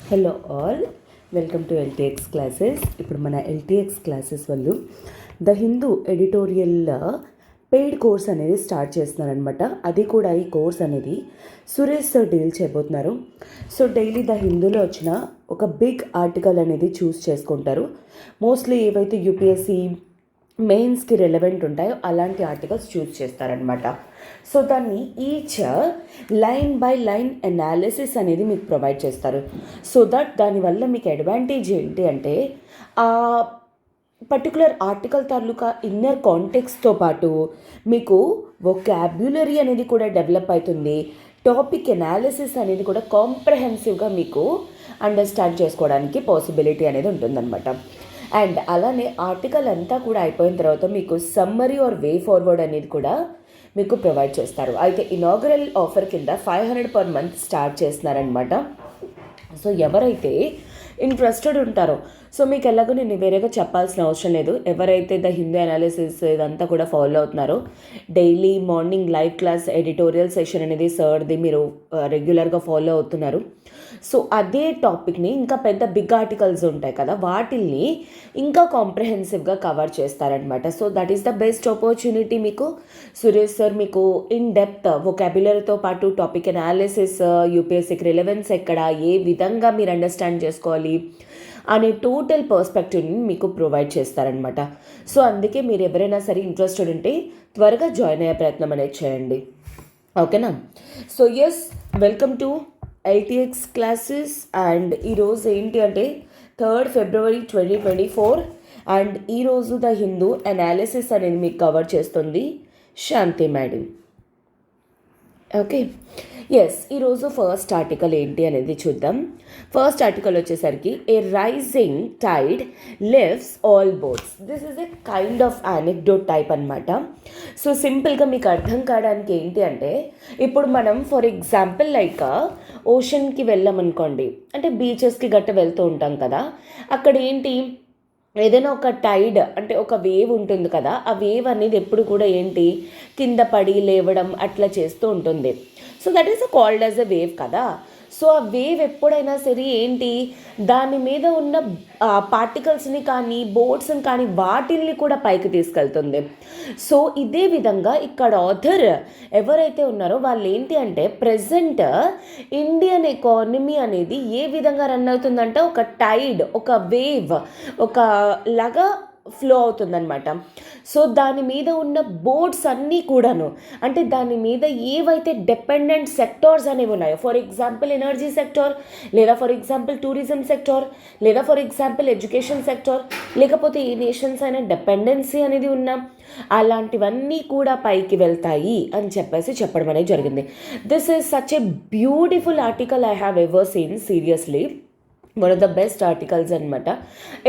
Hello all, welcome to LTX classes. ఇప్పుడు మన LTX classes వాళ్ళు the Hindu editorial paid course అనేది స్టార్ట్ చేస్తున్నారనమాట. అది కూడా ఈ కోర్స్ అనేది సురేష్ సార్ డీల్ చేయబోతున్నారు. సో డైలీ ద హిందూలో వచ్చిన ఒక బిగ్ ఆర్టికల్ అనేది చూస్ చేసుకుంటారు. మోస్ట్లీ ఏవైతే యూపీఎస్సీ మెయిన్స్కి రెలవెంట్ ఉంటాయో అలాంటి ఆర్టికల్స్ చూస్ చేస్తారనమాట. సో దాన్ని each line by line analysis అనేది మీకు ప్రొవైడ్ చేస్తారు. సో దట్ దానివల్ల మీకు అడ్వాంటేజ్ ఏంటి అంటే ఆ పర్టికులర్ ఆర్టికల్ తాలూకా ఇన్నర్ కాంటెక్స్తో పాటు మీకు వొకాబ్యులరీ అనేది కూడా డెవలప్ అవుతుంది. టాపిక్ అనాలిసిస్ అనేది కూడా కాంప్రహెన్సివ్గా మీకు అండర్స్టాండ్ చేసుకోవడానికి పాసిబిలిటీ అనేది ఉంటుందన్నమాట. అండ్ అలానే ఆర్టికల్ అంతా కూడా అయిపోయిన తర్వాత మీకు సమ్మరీ ఆర్ వే ఫార్వర్డ్ అనేది కూడా మీకు ప్రొవైడ్ చేస్తారు. అయితే ఇనాగరల్ ఆఫర్ కింద 500 per month స్టార్ట్ చేస్తున్నారనమాట. సో ఎవరైతే ఇంట్రెస్టెడ్ ఉంటారో, సో మీకు ఎలాగో నేను వేరేగా చెప్పాల్సిన అవసరం లేదు. ఎవరైతే ద హిందూ అనాలిసిస్ ఇదంతా కూడా ఫాలో అవుతున్నారో, daily morning live class editorial session అనేది సార్ది మీరు రెగ్యులర్గా ఫాలో అవుతున్నారు. సో అదే టాపిక్ని ఇంకా పెద్ద బిగ్ ఆర్టికల్స్ ఉంటాయి కదా, వాటిల్ని ఇంకా కాంప్రహెన్సివ్గా కవర్ చేస్తారనమాట. So that is the best opportunity. మీకు సురేష్ సార్ మీకు ఇన్ డెప్త్ వొకాబులరీతో పాటు టాపిక్ అనాలిసిస్, యూపీఎస్సీకి రిలవెన్స్ ఎక్కడ, ఏ విధంగా మీరు అండర్స్టాండ్ చేసుకోవాలి అనే టోటల్ పర్స్పెక్టివ్ని మీకు ప్రొవైడ్ చేస్తారనమాట. సో అందుకే మీరు ఎవరైనా సరే ఇంట్రెస్టెడ్ ఉంటే త్వరగా జాయిన్ అయ్యే ప్రయత్నం అనేది చేయండి. ఓకేనా? So yes, welcome to LTX classes. And ఈరోజు ఏంటి అంటే 3rd February 2024. అండ్ ఈరోజు ద హిందూ అనాలిసిస్ అనేది మీకు కవర్ చేస్తుంది శాంతి మేడం. ఓకే, ఎస్, ఈరోజు ఫస్ట్ ఆర్టికల్ ఏంటి అనేది చూద్దాం. ఫస్ట్ ఆర్టికల్ వచ్చేసరికి a rising tide lifts all boats. This is a kind of anecdote type అనమాట. సో సింపుల్గా మీకు అర్థం కావడానికి ఏంటి అంటే, ఇప్పుడు మనం ఫర్ ఎగ్జాంపుల్ లైక్ ఓషన్కి వెళ్ళామనుకోండి, అంటే బీచెస్కి గట్ట వెళ్తూ ఉంటాం కదా, అక్కడ ఏంటి ఏదైనా ఒక టైడ్ అంటే ఒక వేవ్ ఉంటుంది కదా, ఆ వేవ్ అనేది ఎప్పుడు కూడా ఏంటి కింద పడి లేవడం అట్లా చేస్తూ ఉంటుంది. So that is called as a wave కదా. సో ఆ వేవ్ ఎప్పుడైనా సరే ఏంటి దాని మీద ఉన్న పార్టికల్స్ని కానీ బోట్స్ని కానీ వాటిల్ని కూడా పైకి తీసుకెళ్తుంది. సో ఇదే విధంగా ఇక్కడ ఆథర్ ఎవరైతే ఉన్నారో వాళ్ళు ఏంటి అంటే ప్రజెంట్ ఇండియన్ ఎకానమీ అనేది ఏ విధంగా రన్ అవుతుందంటే ఒక టైడ్, ఒక వేవ్, ఒక లాగా ఫ్లో అవుతుందన్నమాట. సో దాని మీద ఉన్న బోర్డ్స్ అన్నీ కూడాను, అంటే దాని మీద ఏవైతే డిపెండెంట్ సెక్టార్స్ అనేవి ఉన్నాయో, ఫర్ ఎగ్జాంపుల్ ఎనర్జీ సెక్టార్, లేదా ఫర్ ఎగ్జాంపుల్ టూరిజం సెక్టార్, లేదా ఫర్ ఎగ్జాంపుల్ ఎడ్యుకేషన్ సెక్టార్, లేకపోతే ఏ నేషన్స్ అయినా డిపెండెన్సీ అనేది ఉన్నా అలాంటివన్నీ కూడా పైకి వెళ్తాయి అని చెప్పడం అనేది జరిగింది. This is such a beautiful article I have ever seen. Seriously one of the best articles అనమాట.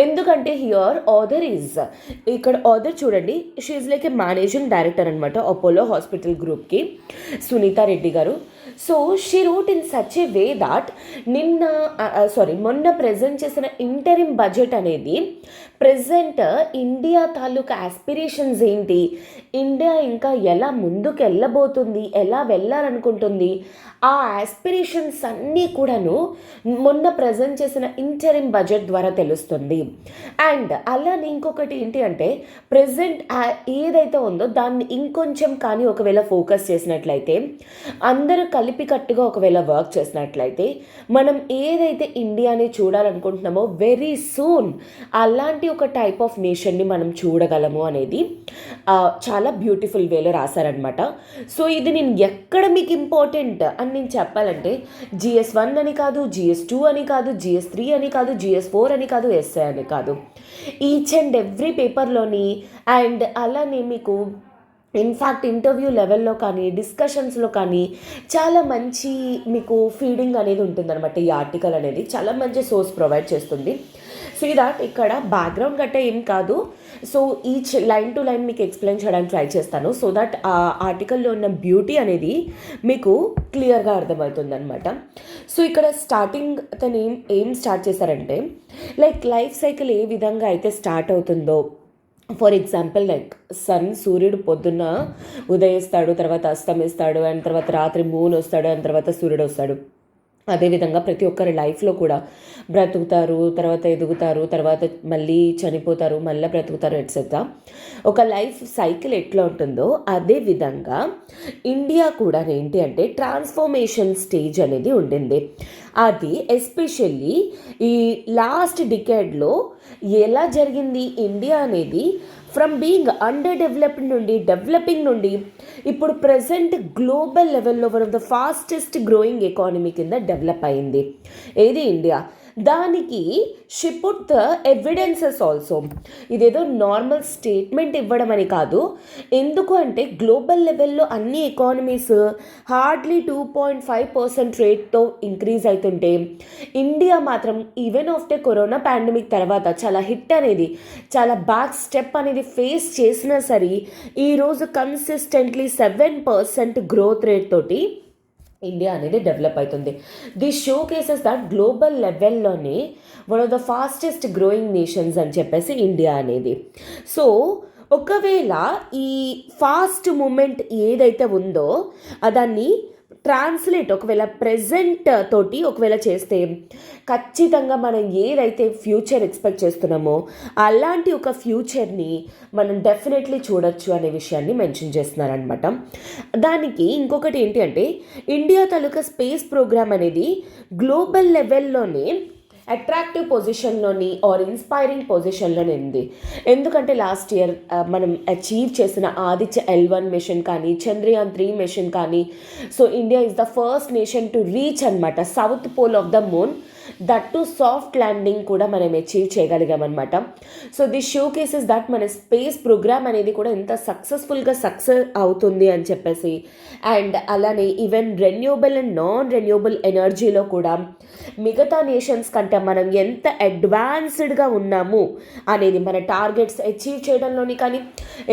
ఎందుకంటే హియర్ ఆథర్ ఈజ్, ఇక్కడ ఆథర్ చూడండి, she is like A managing director అనమాట అపోలో హాస్పిటల్ గ్రూప్కి, సునీత రెడ్డి గారు. So she wrote in such a way that మొన్న present చేసిన interim budget అనేది ప్రజెంట్ ఇండియా తాలూకా ఆస్పిరేషన్స్ ఏంటి, ఇండియా ఇంకా ఎలా ముందుకు వెళ్ళబోతుంది, ఎలా వెళ్ళాలనుకుంటుంది, ఆ ఆస్పిరేషన్స్ అన్నీ కూడాను మొన్న ప్రజెంట్ చేసిన ఇంటరిమ్ బడ్జెట్ ద్వారా తెలుస్తుంది. అండ్ అలానే ఇంకొకటి ఏంటి అంటే ప్రజెంట్ ఏదైతే ఉందో దాన్ని ఇంకొంచెం కానీ ఒకవేళ ఫోకస్ చేసినట్లయితే, అందరూ కలిపికట్టుగా ఒకవేళ వర్క్ చేసినట్లయితే, మనం ఏదైతే ఇండియాని చూడాలనుకుంటున్నామో వెరీ సూన్ అలాంటి ఒక టైప్ ఆఫ్ నేషన్ని మనం చూడగలము అనేది చాలా బ్యూటిఫుల్ వేలో రాశారనమాట. సో ఇది నేను ఎక్కడ మీకు ఇంపార్టెంట్ అని నేను చెప్పాలంటే GS1 అని కాదు, GS2 అని కాదు, GS3 అని కాదు, GS4 అని కాదు, ఎస్ఐ అని కాదు, ఈచ్ అండ్ ఎవ్రీ పేపర్లోని. అండ్ అలానే మీకు ఇన్ఫ్యాక్ట్ ఇంటర్వ్యూ లెవెల్లో కానీ డిస్కషన్స్లో కానీ చాలా మంచి మీకు ఫీడింగ్ అనేది ఉంటుందన్నమాట. ఈ ఆర్టికల్ అనేది చాలా మంచి సోర్స్ ప్రొవైడ్ చేస్తుంది. సీ దాట్ ఇక్కడ బ్యాక్గ్రౌండ్ గట్టే ఏం కాదు. So each line to line మీకు ఎక్స్ప్లెయిన్ చేయడానికి ట్రై చేస్తాను, సో దట్ ఆ ఆర్టికల్లో ఉన్న బ్యూటీ అనేది మీకు క్లియర్గా అర్థమవుతుంది అనమాట. సో ఇక్కడ స్టార్టింగ్ తను ఏం స్టార్ట్ చేశారంటే, లైక్ లైఫ్ సైకిల్ ఏ విధంగా అయితే స్టార్ట్ అవుతుందో, ఫర్ ఎగ్జాంపుల్ లైక్ సూర్యుడు పొద్దున్న ఉదయిస్తాడు, తర్వాత అస్తమిస్తాడు, అండ్ తర్వాత రాత్రి మూన్ వస్తాడు, అండ్ తర్వాత సూర్యుడు వస్తాడు. అదేవిధంగా ప్రతి ఒక్కరి లైఫ్లో కూడా బ్రతుకుతారు, తర్వాత ఎదుగుతారు, తర్వాత మళ్ళీ చనిపోతారు, మళ్ళీ బ్రతుకుతారు ఎట్సెట్రా. ఒక లైఫ్ సైకిల్ ఎట్లా ఉంటుందో అదే విధంగా ఇండియా కూడా ఏంటి అంటే ట్రాన్స్ఫర్మేషన్ స్టేజ్ అనేది ఉండింది. అది ఎస్పెషల్లీ ఈ లాస్ట్ డికేడ్లో ఎలా జరిగింది ఇండియా అనేది ఫ్రమ్ బీయింగ్ అండర్ డెవలప్డ్ నుండి డెవలపింగ్ నుండి ఇప్పుడు ప్రజెంట్ గ్లోబల్ లెవెల్లో one of the fastest growing economy కింద డెవలప్ అయింది ఏది ఇండియా. దానికి she put the evidences also. ఇదేదో నార్మల్ స్టేట్మెంట్ ఇవ్వడం అని కాదు. ఎందుకు అంటే గ్లోబల్ లెవెల్లో అన్ని ఎకానమీస్ హార్డ్లీ 2.5% రేట్తో ఇంక్రీజ్ అవుతుంటే ఇండియా మాత్రం ఈవెన్ ఆఫ్టర్ కరోనా పాండమిక్ తర్వాత చాలా హిట్ అనేది, చాలా బ్యాక్ స్టెప్ అనేది ఫేస్ చేసినా సరే ఈరోజు కన్సిస్టెంట్లీ 7% గ్రోత్ రేట్ తోటి ఇండియా అనేది డెవలప్ అవుతుంది. This showcases that global లెవెల్లోనే one of the fastest growing nations అని చెప్పేసి ఇండియా అనేది. సో ఒకవేళ ఈ ఫాస్ట్ మూమెంట్ ఏదైతే ఉందో దాన్ని ట్రాన్స్లేట్ ఒకవేళ ప్రెజెంట్ తోటి ఒకవేళ చేస్తే ఖచ్చితంగా మనం ఏదైతే ఫ్యూచర్ ఎక్స్పెక్ట్ చేస్తున్నామో అలాంటి ఒక ఫ్యూచర్ని మనం డెఫినెట్లీ చూడొచ్చు అనే విషయాన్ని మెన్షన్ చేస్తున్నారనమాట. దానికి ఇంకొకటి ఏంటి అంటే ఇండియా తాలూకా స్పేస్ ప్రోగ్రామ్ అనేది గ్లోబల్ లెవెల్లోనే అట్రాక్టివ్ పొజిషన్లోని ఆర్ ఇన్స్పైరింగ్ పొజిషన్లోనే ఉంది. ఎందుకంటే లాస్ట్ ఇయర్ మనం అచీవ్ చేసిన ఆదిత్య L1 మిషన్ కానీ చంద్రయాన్ 3 మిషన్ కానీ, so India is the first nation to reach అనమాట south pole of the moon. That to soft landing కూడా మనం అచీవ్ చేయగలిగామన్నమాట. So this showcases that మన స్పేస్ ప్రోగ్రామ్ అనేది కూడా ఎంత సక్సెస్ఫుల్గా సక్సెస్ అవుతుంది అని చెప్పేసి, అండ్ అలానే even renewable and non renewable ఎనర్జీలో కూడా మిగతా నేషన్స్ కంటే మనం ఎంత అడ్వాన్స్డ్గా ఉన్నాము అనేది మన టార్గెట్స్ అచీవ్ చేయడంలోని కానీ,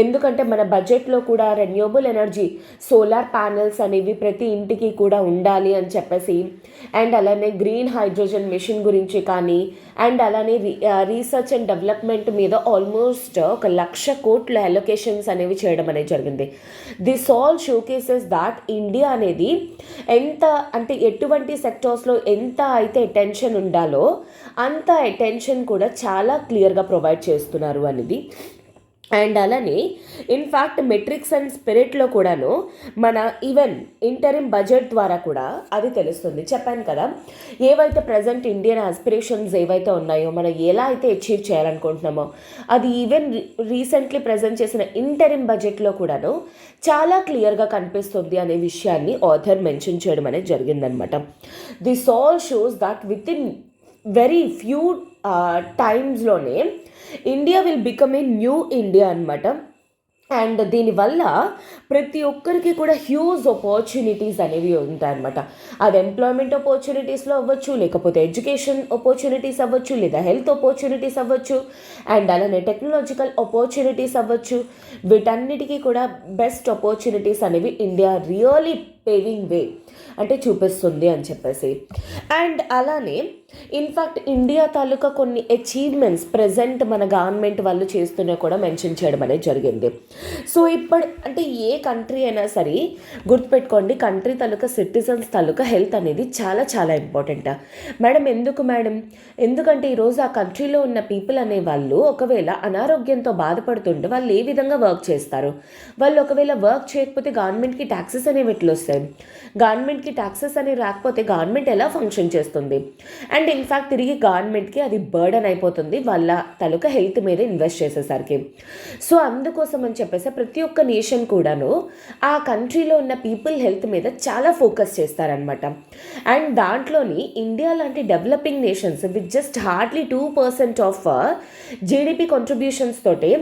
ఎందుకంటే మన బడ్జెట్లో కూడా రెన్యూబుల్ ఎనర్జీ సోలార్ ప్యానెల్స్ అనేవి ప్రతి ఇంటికి కూడా ఉండాలి అని చెప్పేసి, అండ్ అలానే గ్రీన్ హైడ్రోజన్ మిషన్ గురించి కానీ, అండ్ అలానే రీసెర్చ్ అండ్ డెవలప్మెంట్ మీద ఆల్మోస్ట్ 1,00,000 కోట్ల అలొకేషన్స్ అనేవి చేయడం అనేది జరిగింది. This all show cases that India అనేది ఎంత అంటే ఎటువంటి సెక్టార్స్లో ఎంత అయితే అటెన్షన్ ఉండాలో అంత అటెన్షన్ కూడా చాలా క్లియర్గా ప్రొవైడ్ చేస్తున్నారు అనేది. అండ్ అలానే ఇన్ఫ్యాక్ట్ మెట్రిక్స్ అండ్ స్పిరిట్లో కూడాను మన ఈవెన్ ఇంటరిమ్ బడ్జెట్ ద్వారా కూడా అది తెలుస్తుంది. చెప్పాను కదా, ఏవైతే ప్రజెంట్ ఇండియన్ ఆస్పిరేషన్స్ ఏవైతే ఉన్నాయో మనం ఎలా అయితే అచీవ్ చేయాలనుకుంటున్నామో అది ఈవెన్ రీసెంట్లీ ప్రజెంట్ చేసిన ఇంటరిమ్ బడ్జెట్లో కూడాను చాలా క్లియర్గా కనిపిస్తుంది అనే విషయాన్ని ఆథర్ మెన్షన్ చేయడం అనేది జరిగిందనమాట. This all shows that within very few టైమ్స్లోనే India will become a new India అనమాట. అండ్ దీనివల్ల ప్రతి ఒక్కరికి కూడా హ్యూజ్ ఆపర్చునిటీస్ అనేవి ఉంటాయన్నమాట. అది ఎంప్లాయ్మెంట్ ఆపర్చునిటీస్లో అవ్వచ్చు, లేకపోతే ఎడ్యుకేషన్ ఆపర్చునిటీస్ అవ్వచ్చు, లేదా హెల్త్ ఆపర్చునిటీస్ అవ్వచ్చు, అండ్ అలానే టెక్నాలజికల్ ఆపర్చునిటీస్ అవ్వచ్చు. వీటన్నిటికీ కూడా బెస్ట్ ఆపర్చునిటీస్ అనేవి ఇండియా రియలీ పేవింగ్ వే అంటే చూపిస్తుంది అని చెప్పేసి. అండ్ అలానే ఇన్ఫ్యాక్ట్ ఇండియా తాలూకా కొన్ని అచీవ్మెంట్స్ ప్రజెంట్ మన గవర్నమెంట్ వాళ్ళు చేస్తున్నా కూడా మెన్షన్ చేయడం అనేది జరిగింది. సో ఇప్పుడు అంటే ఏ కంట్రీ అయినా సరే గుర్తుపెట్టుకోండి, కంట్రీ తాలూకా సిటిజన్స్ తాలూకా హెల్త్ అనేది చాలా చాలా ఇంపార్టెంట్. మేడం ఎందుకు మేడం? ఎందుకంటే ఈరోజు ఆ కంట్రీలో ఉన్న పీపుల్ అనే వాళ్ళు ఒకవేళ అనారోగ్యంతో బాధపడుతుంటే వాళ్ళు ఏ విధంగా వర్క్ చేస్తారు? వాళ్ళు ఒకవేళ వర్క్ చేయకపోతే గవర్నమెంట్కి ట్యాక్సెస్ అనేవి ఎట్లా వస్తాయి? గవర్నమెంట్కి ట్యాక్సెస్ అనేవి రాకపోతే గవర్నమెంట్ ఎలా ఫంక్షన్ చేస్తుంది? అండ్ ఇన్ఫ్యాక్ట్ తిరిగి గవర్నమెంట్కి అది బర్డన్ అయిపోతుంది వాళ్ళ తాలూకా హెల్త్ మీద ఇన్వెస్ట్ చేసేసరికి. సో అందుకోసం అని చెప్పేసి ప్రతి ఒక్క నేషన్ కూడాను ఆ కంట్రీలో ఉన్న పీపుల్ హెల్త్ మీద చాలా ఫోకస్ చేస్తారనమాట. అండ్ దాంట్లోని ఇండియా లాంటి developing nations with just hardly 2% of GDP contributions తోటి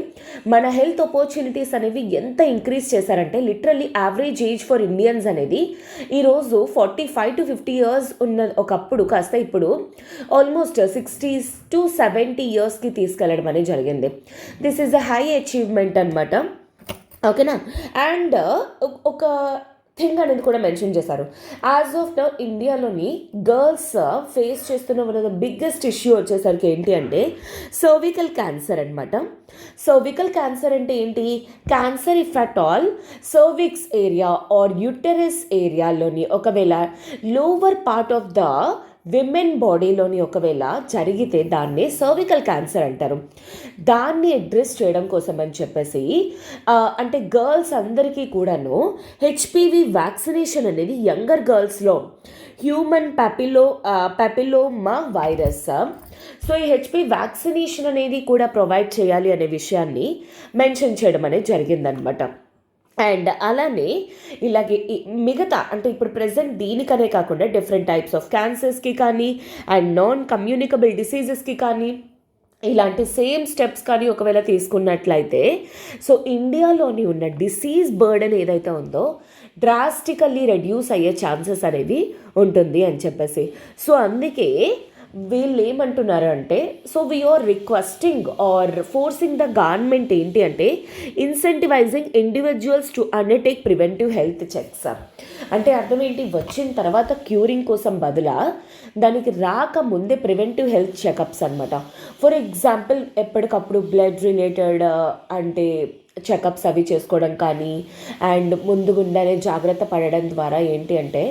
మన హెల్త్ ఆపర్చునిటీస్ అనేవి ఎంత ఇంక్రీజ్ చేశారంటే literally average age for Indians అనేది ఈరోజు 45 to 50 years ఉన్న ఒకప్పుడు కాస్త ఇప్పుడు ఆల్మోస్ట్ 60 to 70 yearsకి తీసుకెళ్ళడం అనేది జరిగింది. This is a high achievement అనమాట. ఓకేనా? అండ్ ఒక థింగ్ అనేది కూడా మెన్షన్ చేశారు. యాజ్ ఆఫ్ నౌ ఇండియాలోని గర్ల్స్ ఫేస్ చేస్తున్న one of the biggest issue వచ్చేసరికి ఏంటి అంటే సర్వికల్ క్యాన్సర్ అనమాట. సర్వికల్ క్యాన్సర్ అంటే ఏంటి? Cancer if at all cervix area or uterus ఏరియాలోని ఒకవేళ lower part of the women బాడీలోని ఒకవేళ జరిగితే దాన్ని సర్వికల్ క్యాన్సర్ అంటారు. దాన్ని అడ్రస్ చేయడం కోసం అని చెప్పేసి అంటే గర్ల్స్ అందరికీ కూడాను హెచ్పివి వ్యాక్సినేషన్ అనేది యంగర్ గర్ల్స్లో హ్యూమన్ పాపిలోమా వైరస్, సో ఈ హెచ్పి వ్యాక్సినేషన్ అనేది కూడా ప్రొవైడ్ చేయాలి అనే విషయాన్ని మెన్షన్ చేయడం అనేది జరిగిందనమాట. అండ్ అలానే ఇలాగే మిగతా అంటే ఇప్పుడు ప్రెసెంట్ దీనికనే కాకుండా డిఫరెంట్ టైప్స్ ఆఫ్ క్యాన్సర్స్కి కానీ అండ్ నాన్ కమ్యూనికబుల్ డిసీజెస్కి కానీ ఇలాంటి సేమ్ స్టెప్స్ కానీ ఒకవేళ తీసుకున్నట్లయితే సో ఇండియాలోని ఉన్న డిసీజ్ బర్డెన్ ఏదైతే ఉందో డ్రాస్టికల్లీ రెడ్యూస్ అయ్యే ఛాన్సెస్ అనేది ఉంటుంది అని చెప్పేసి. సో అందుకే వీళ్ళు ఏమంటున్నారు అంటే so we are requesting or forcing the government ఏంటి అంటే incentivising individuals to undertake preventive health checks. అంటే అర్థం ఏంటి? వచ్చిన తర్వాత క్యూరింగ్ కోసం బదులా దానికి రాక ముందే ప్రివెంటివ్ హెల్త్ చెకప్స్ అనమాట. ఫర్ ఎగ్జాంపుల్ ఎప్పటికప్పుడు బ్లడ్ రిలేటెడ్ అంటే చెకప్స్ అవి చేసుకోవడం కానీ అండ్ ముందుగుండానే జాగ్రత్త పడడం ద్వారా ఏంటి అంటే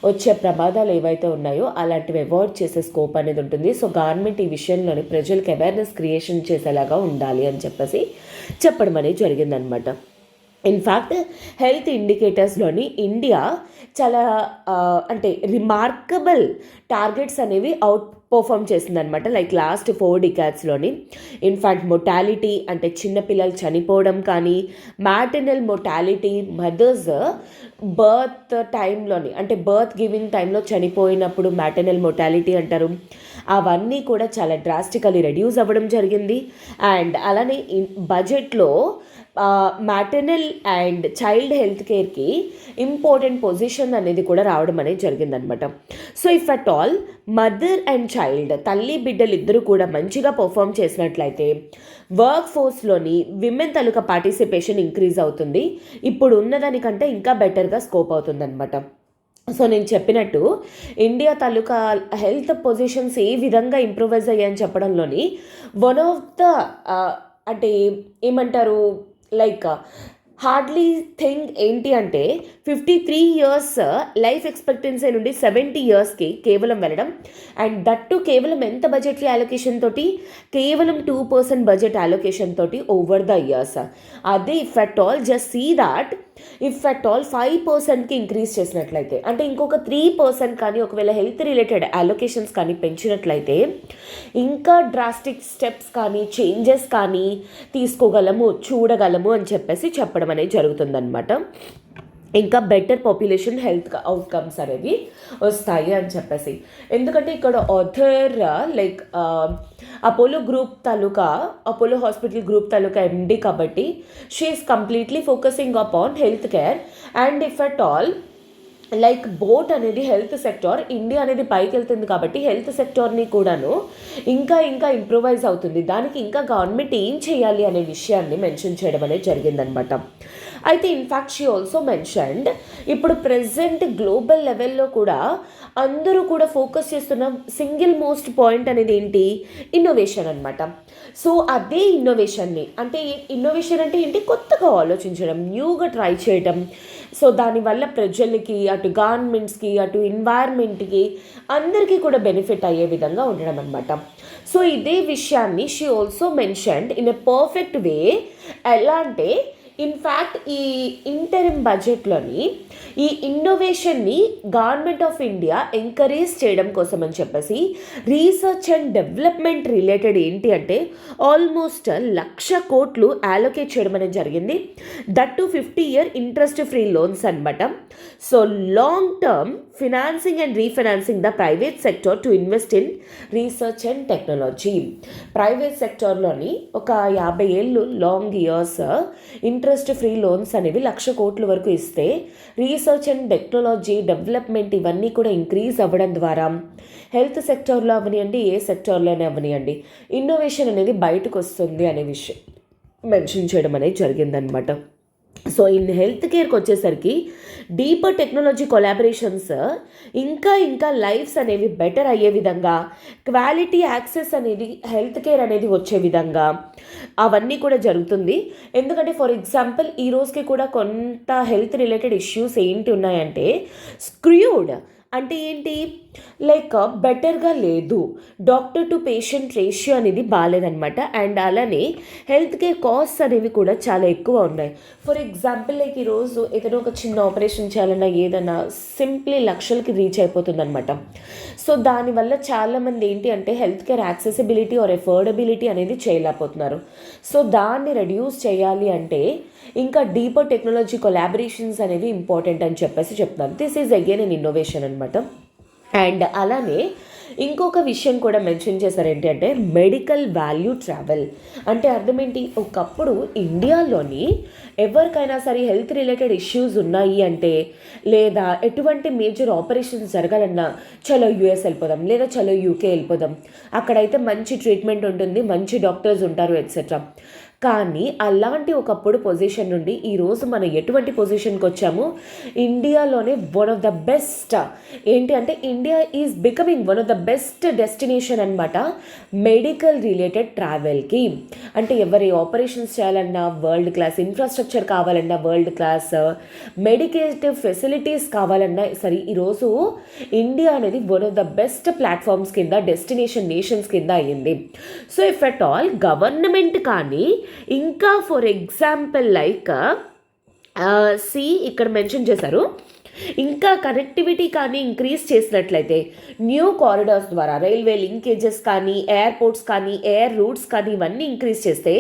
వచ్చే ప్రమాదాలు ఏవైతే ఉన్నాయో అలాంటివి అవాయిడ్ చేసే స్కోప్ అనేది ఉంటుంది. సో గవర్నమెంట్ ఈ విషయంలోని ప్రజలకు అవేర్నెస్ క్రియేషన్ చేసేలాగా ఉండాలి అని చెప్పేసి చెప్పడం అనేది జరిగిందనమాట. ఇన్ఫ్యాక్ట్ హెల్త్ ఇండికేటర్స్లోని ఇండియా చాలా అంటే రిమార్కబుల్ టార్గెట్స్ అనేవి అవుట్ పర్ఫామ్ చేసిందనమాట. లైక్ లాస్ట్ 4 డికాడ్స్లోని ఇన్ఫ్యాక్ట్ మొటాలిటీ అంటే చిన్నపిల్లలు చనిపోవడం కానీ, మ్యాటర్నల్ మొటాలిటీ మదర్స్ బర్త్ టైంలోని అంటే బర్త్ గివింగ్ టైంలో చనిపోయినప్పుడు మ్యాటర్నల్ మొటాలిటీ అంటారు, అవన్నీ కూడా చాలా డ్రాస్టికల్లీ రెడ్యూస్ అవ్వడం జరిగింది. అండ్ అలానే బడ్జెట్లో మ్యాటర్నల్ అండ్ చైల్డ్ హెల్త్ కేర్కి ఇంపార్టెంట్ పొజిషన్ అనేది కూడా రావడం అనేది జరిగిందనమాట. So if at all mother and child తల్లి బిడ్డలు ఇద్దరు కూడా మంచిగా పర్ఫామ్ చేసినట్లయితే వర్క్ ఫోర్స్లోని విమెన్ తాలూకా పార్టిసిపేషన్ ఇంక్రీజ్ అవుతుంది. ఇప్పుడు ఉన్నదానికంటే ఇంకా బెటర్గా స్కోప్ అవుతుంది అనమాట. సో నేను చెప్పినట్టు ఇండియా తాలూకా హెల్త్ పొజిషన్స్ ఏ విధంగా ఇంప్రూవైజ్ అయ్యాయని చెప్పడంలోని వన్ ఆఫ్ ద అంటే ఏమంటారు లైక్ హార్డ్లీ థింగ్ ఏంటి అంటే 53 years లైఫ్ ఎక్స్పెక్టెన్సీ నుండి 70 yearsకి కేవలం వెళ్ళడం. అండ్ దట్టు కేవలం ఎంత బడ్జెట్ అలొకేషన్ తోటి? కేవలం 2% బడ్జెట్ అలొకేషన్ తోటి ఓవర్ ద ఇయర్స్. అదే if at all just see that if at all 5%కి ఇంక్రీజ్ చేసినట్లయితే అంటే ఇంకొక 3% కానీ ఒకవేళ హెల్త్ రిలేటెడ్ అలొకేషన్స్ కానీ పెంచినట్లయితే ఇంకా డ్రాస్టిక్ స్టెప్స్ కానీ చేంజెస్ కానీ తీసుకోగలము, చూడగలము అని చెప్పేసి చెప్పడం అనేది జరుగుతుందన్నమాట. ఇంకా బెటర్ పాపులేషన్ హెల్త్ అవుట్కమ్స్ అనేవి వస్తాయి అని చెప్పేసి. ఎందుకంటే ఇక్కడ author like Apollo hospital group తాలూకా ఎండి కాబట్టి she is completely focusing upon health care. And if at all like boat అనేది హెల్త్ సెక్టార్, ఇండియా అనేది పైకి వెళ్తుంది కాబట్టి హెల్త్ సెక్టార్ని కూడాను ఇంకా ఇంప్రూవైజ్ అవుతుంది. దానికి ఇంకా గవర్నమెంట్ ఏం చేయాలి అనే విషయాన్ని మెన్షన్ చేయడం అనేది జరిగిందనమాట. అయితే ఇన్ఫ్యాక్ట్ షీ ఆల్సో మెన్షన్డ్ ఇప్పుడు ప్రెసెంట్ గ్లోబల్ లెవెల్లో కూడా అందరూ కూడా ఫోకస్ చేస్తున్న సింగిల్ మోస్ట్ పాయింట్ అనేది ఏంటి? ఇన్నోవేషన్ అనమాట. సో అదే ఇన్నోవేషన్ని అంటే ఇన్నోవేషన్ అంటే ఏంటి? కొత్తగా ఆలోచించడం, న్యూగా ట్రై చేయడం. సో దానివల్ల ప్రజలకి, అటు గవర్నమెంట్స్కి, అటు ఎన్వైర్న్మెంట్కి అందరికీ కూడా బెనిఫిట్ అయ్యే విధంగా ఉండడం అనమాట. సో ఇదే విషయాన్ని she also mentioned in a perfect వే. ఎలా అంటే ఇన్ఫ్యాక్ట్ ఈ ఇంటరిమ్ బడ్జెట్లోని ఈ ఇన్నోవేషన్ని గవర్నమెంట్ ఆఫ్ ఇండియా ఎంకరేజ్ చేయడం కోసం అని చెప్పేసి రీసెర్చ్ అండ్ డెవలప్మెంట్ రిలేటెడ్ ఏంటి అంటే ఆల్మోస్ట్ 1,00,000 కోట్లు అలొకేట్ చేయడం అనేది జరిగింది. That to 50 year interest free loans అనమాట. So long term financing and refinancing the private sector to invest in research and technology. Private సెక్టార్లోని ఒక 50 ఏళ్ళు long years interest free loans అనేవి 1,00,000 కోట్ల వరకు ఇస్తే రీసెర్చ్ అండ్ టెక్నాలజీ డెవలప్మెంట్ ఇవన్నీ కూడా ఇంక్రీజ్ అవ్వడం ద్వారా హెల్త్ సెక్టార్లో అవనివ్వండి, ఏ సెక్టార్లోనే అవనివ్వండి, ఇన్నోవేషన్ అనేది బయటకు వస్తుంది అనే విషయం మెన్షన్ చేయడం అనేది జరిగిందనమాట. సో ఇన్ హెల్త్ కేర్కి వచ్చేసరికి డీపర్ టెక్నాలజీ కొలాబరేషన్స్ ఇంకా ఇంకా లైఫ్స్ అనేవి బెటర్ అయ్యే విధంగా, క్వాలిటీ యాక్సెస్ అనేది హెల్త్ కేర్ అనేది వచ్చే విధంగా అవన్నీ కూడా జరుగుతుంది. ఎందుకంటే ఫర్ ఎగ్జాంపుల్ ఈ రోజుకి కూడా కొంత హెల్త్ రిలేటెడ్ ఇష్యూస్ ఏంటి ఉన్నాయంటే, స్క్రూడ్ అంటే ఏంటి, లైక్ బెటర్గా లేదు, డాక్టర్ టు పేషెంట్ రేషియో అనేది బాగాలేదనమాట. అండ్ అలానే హెల్త్ కేర్ కాస్ట్స్ అనేవి కూడా చాలా ఎక్కువ ఉన్నాయి. ఫర్ ఎగ్జాంపుల్ లైక్ ఈరోజు ఏదైనా ఒక చిన్న ఆపరేషన్ చేయాలన్నా ఏదైనా సింప్లీ లక్షలకి రీచ్ అయిపోతుంది అనమాట. సో దానివల్ల చాలామంది ఏంటి అంటే health care accessibility or affordability అనేది చేయలేకపోతున్నారు. సో దాన్ని రెడ్యూస్ చేయాలి అంటే ఇంకా డీపర్ టెక్నాలజీ కొలాబరేషన్స్ అనేవి ఇంపార్టెంట్ అని చెప్పేసి చెప్తున్నాను. This is again an innovation అనమాట. అండ్ అలానే ఇంకొక విషయం కూడా మెన్షన్ చేశారు ఏంటి అంటే మెడికల్ వాల్యూ ట్రావెల్. అంటే అర్థం ఏంటి, ఒకప్పుడు ఇండియాలోని ఎవరికైనా సరే హెల్త్ రిలేటెడ్ ఇష్యూస్ ఉన్నాయి అంటే, లేదా ఎటువంటి మేజర్ ఆపరేషన్స్ జరగాలన్నా చలో యూఎస్ వెళ్ళిపోదాం, లేదా చలో యూకే వెళ్ళిపోదాం, అక్కడైతే మంచి ట్రీట్మెంట్ ఉంటుంది, మంచి డాక్టర్స్ ఉంటారు ఎట్సెట్రా. కానీ అలాంటి ఒకప్పుడు పొజిషన్ నుండి ఈరోజు మనం ఎటువంటి పొజిషన్కి వచ్చాము, ఇండియాలోనే వన్ ఆఫ్ ద బెస్ట్ ఏంటి అంటే India is becoming one of the best destination అనమాట మెడికల్ రిలేటెడ్ ట్రావెల్కి. అంటే ఎవరి ఆపరేషన్స్ చేయాలన్నా వరల్డ్ క్లాస్ ఇన్ఫ్రాస్ట్రక్చర్ కావాలన్నా, వరల్డ్ క్లాస్ మెడికేటివ్ ఫెసిలిటీస్ కావాలన్నా సరే, ఈరోజు ఇండియా అనేది one of the best platforms కింద, డెస్టినేషన్ నేషన్స్ కింద అయ్యింది. So if at all government కానీ ఇంకా ఫర్ ఎగ్జాంపుల్ లైక్ ఇక్కడ మెన్షన్ చేశారు, ఇంకా కనెక్టివిటీ కానీ ఇంక్రీజ్ చేసినట్లయితే న్యూ కారిడార్స్ ద్వారా రైల్వే లింకేజెస్ కానీ, ఎయిర్పోర్ట్స్ కానీ, ఎయిర్ రూట్స్ కానీ ఇవన్నీ ఇంక్రీజ్ చేస్తే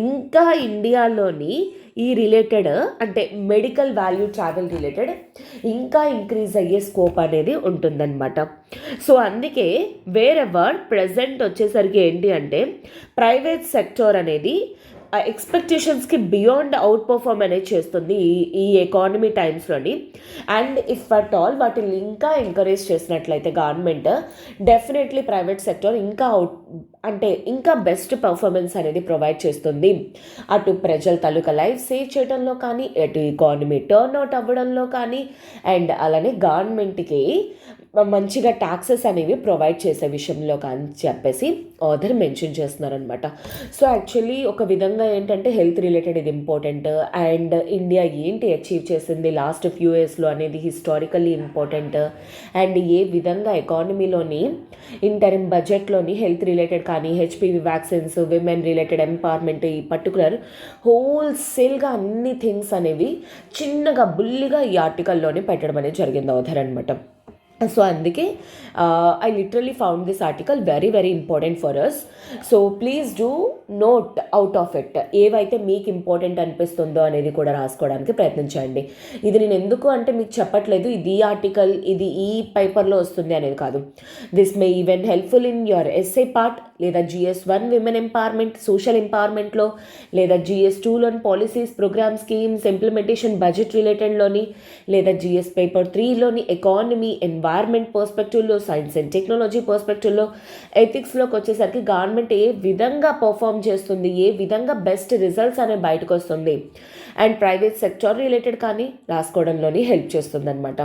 ఇంకా ఇండియాలోని ఈ రిలేటెడ్ అంటే మెడికల్ వాల్యూ ట్రావెల్ రిలేటెడ్ ఇంకా ఇంక్రీజ్ అయ్యే స్కోప్ అనేది ఉంటుందన్నమాట. సో అందుకే వేరెవర్ ప్రజెంట్ వచ్చేసరికి ఏంటి అంటే ప్రైవేట్ సెక్టర్ అనేది ఎక్స్పెక్టేషన్స్కి బియాండ్ అవుట్ పర్ఫార్మ్ అనేది చేస్తుంది ఈ ఎకానమీ టైమ్స్లోని. అండ్ ఇఫ్ అట్ ఆల్ వాటిని ఇంకా ఎంకరేజ్ చేసినట్లయితే గవర్నమెంట్, డెఫినెట్లీ ప్రైవేట్ సెక్టర్ ఇంకా బెస్ట్ పర్ఫార్మెన్స్ అనేది ప్రొవైడ్ చేస్తుంది. అటు ప్రజల తాలూకా లైఫ్ సేవ్ చేయడంలో కానీ, అటు ఎకానమీ టర్న్ అవుట్ అవ్వడంలో కానీ, అండ్ అలానే గవర్నమెంట్కి మంచిగా ట్యాక్సెస్ అనేవి ప్రొవైడ్ చేసే విషయంలో కానీ చెప్పేసి ఆథర్ మెన్షన్ చేస్తున్నారనమాట. సో యాక్చువల్లీ ఒక విధంగా ఏంటంటే హెల్త్ రిలేటెడ్ ఇది ఇంపార్టెంట్. అండ్ ఇండియా ఏంటి అచీవ్ చేసింది లాస్ట్ ఫ్యూ ఇయర్స్లో అనేది హిస్టారికల్లీ ఇంపార్టెంట్. అండ్ ఏ విధంగా ఎకానమీలోని ఇంటరిమ్ బడ్జెట్లోని హెల్త్ రిలేటెడ్ కానీ, HPV vaccines, women related empowerment, ఈ పర్టికులర్ హోల్సేల్గా అన్ని థింగ్స్ అనేవి చిన్నగా బుల్లిగా ఈ ఆర్టికల్లోనే పెట్టడం అనేది జరిగింది ఆథర్ అనమాట. సో అందుకే I literally found this article very very important for us. So please do note out of it, ఏవైతే మీకు ఇంపార్టెంట్ అనిపిస్తుందో అనేది కూడా రాసుకోవడానికి ప్రయత్నించండి. ఇది నేను ఎందుకు అంటే మీకు చెప్పట్లేదు ఇది ఆర్టికల్ ఇది ఈ పేపర్లో వస్తుంది అనేది కాదు. This may even helpful in your essay part, లేదా GS1 విమెన్ ఎంపవర్మెంట్ సోషల్ ఎంపవర్మెంట్లో, లేదా GS2లోని policies programme schemes implementation budget రిలేటెడ్లోని, లేదా GS పేపర్ 3లోని ఎకానమీ ఎన్వైర్న్మెంట్ పర్స్పెక్టివ్లో, సైన్స్ అండ్ టెక్నాలజీ పర్స్పెక్టివ్లో, ఎథిక్స్లోకి వచ్చేసరికి గవర్నమెంట్ ఏ విధంగా పర్ఫామ్ చేస్తుంది, ఏ విధంగా బెస్ట్ రిజల్ట్స్ అనేవి బయటకు వస్తుంది, అండ్ ప్రైవేట్ సెక్టర్ రిలేటెడ్ కానీ రాసుకోవడంలోని హెల్ప్ చేస్తుంది అనమాట.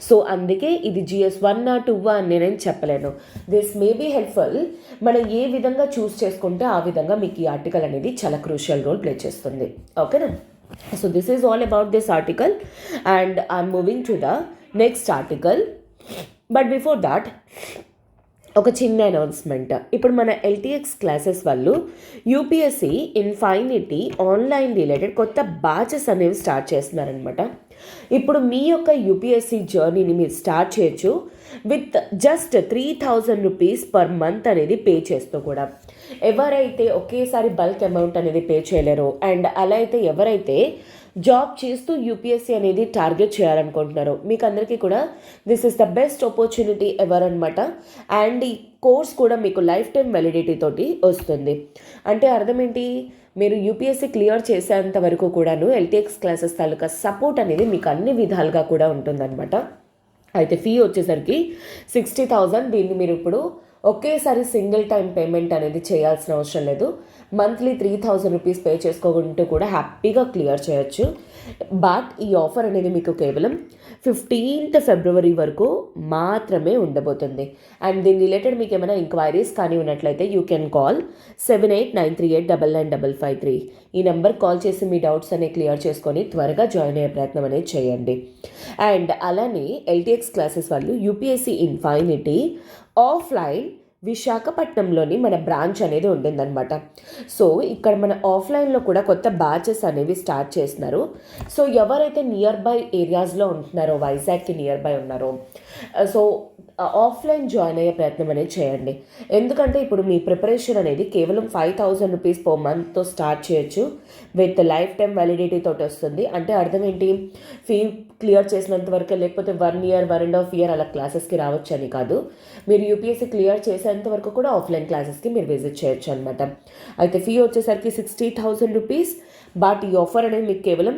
సో అందుకే ఇది GS1 2 అని నేనేం చెప్పలేను. This may be helpful. మనం ఏ విధంగా చూస్ చేసుకుంటే ఆ విధంగా మీకు ఈ ఆర్టికల్ అనేది చాలా క్రూషియల్ రోల్ ప్లే చేస్తుంది. ఓకేనా? So this is all about this article and I'm moving to the next article. But before that ఒక చిన్న అనౌన్స్మెంట్. ఇప్పుడు మన LTX క్లాసెస్ వాళ్ళు UPSC ఇన్ఫైనిటీ ఆన్లైన్ రిలేటెడ్ కొత్త బ్యాచెస్ అనేవి స్టార్ట్ చేస్తున్నారనమాట. ఇప్పుడు మీ యొక్క UPSC జర్నీని మీరు స్టార్ట్ చేయొచ్చు with just 3,000 rupees per month అనేది పే చేస్తూ కూడా. ఎవరైతే ఒకేసారి బల్క్ అమౌంట్ అనేది పే చేయలేరో, అండ్ అలా అయితే ఎవరైతే జాబ్ చేస్తూ UPSC అనేది టార్గెట్ చేయాలనుకుంటున్నారో, మీకు అందరికీ కూడా this is the best opportunity ever అనమాట. అండ్ ఈ కోర్స్ కూడా మీకు లైఫ్ టైం వ్యాలిడిటీ తోటి వస్తుంది. అంటే అర్థం ఏంటి, మీరు UPSC క్లియర్ చేసేంత వరకు కూడాను LTX క్లాసెస్ తాలూకా సపోర్ట్ అనేది మీకు అన్ని విధాలుగా కూడా ఉంటుందన్నమాట. అయితే ఫీ వచ్చేసరికి 60,000. దీన్ని మీరు ఇప్పుడు ఒకేసారి సింగిల్ టైం పేమెంట్ అనేది చేయాల్సిన అవసరం లేదు. మంత్లీ 3000 రూపీస్ పే చేసుకోకుంటూ కూడా హ్యాపీగా క్లియర్ చేయొచ్చు. బట్ ఈ ఆఫర్ అనేది మీకు కేవలం 15th ఫిబ్రవరి వరకు మాత్రమే ఉండబోతుంది. అండ్ దీని రిలేటెడ్ మీకు ఏమైనా ఎంక్వైరీస్ కానీ ఉన్నట్లయితే యూ కెన్ కాల్ 7893899553. ఈ నెంబర్ కాల్ చేసి మీ డౌట్స్ అనేవి క్లియర్ చేసుకొని త్వరగా జాయిన్ అయ్యే ప్రయత్నం అనేది చేయండి. అండ్ అలానే ఎల్టీఎక్స్ క్లాసెస్ వాళ్ళు యూపీఎస్సీ ఇన్ఫైనిటీ ఆఫ్లైన్ విశాఖపట్నంలోని మన బ్రాంచ్ అనేది ఉంటుందన్నమాట. సో ఇక్కడ మన ఆఫ్లైన్లో కూడా కొత్త బ్యాచెస్ అనేవి స్టార్ట్ చేస్తున్నారు. సో ఎవరైతే నియర్ బై ఏరియాస్లో ఉంటున్నారో, వైజాగ్కి నియర్ బై ఉన్నారో, సో ఆఫ్లైన్ జాయిన్ అయ్యే ప్రయత్నం అనేది చేయండి. ఎందుకంటే ఇప్పుడు మీ ప్రిపరేషన్ అనేది కేవలం 5000 రూపీస్ పర్ మంత్తో స్టార్ట్ చేయొచ్చు. విత్ లైఫ్ టైం వ్యాలిడిటీ తోటి వస్తుంది. అంటే అర్థం ఏంటి, ఫీ క్లియర్ చేసినంత వరకు, లేకపోతే 1 year 1.5 year అలా క్లాసెస్కి రావచ్చు అని కాదు. మీరు యూపీఎస్సీ క్లియర్ చేసేంత వరకు కూడా ఆఫ్లైన్ క్లాసెస్కి మీరు విజిట్ చేయొచ్చు అనమాట. అయితే ఫీ వచ్చేసరికి 60,000 రూపీస్. బట్ ఈ ఆఫర్ అనేది మీకు కేవలం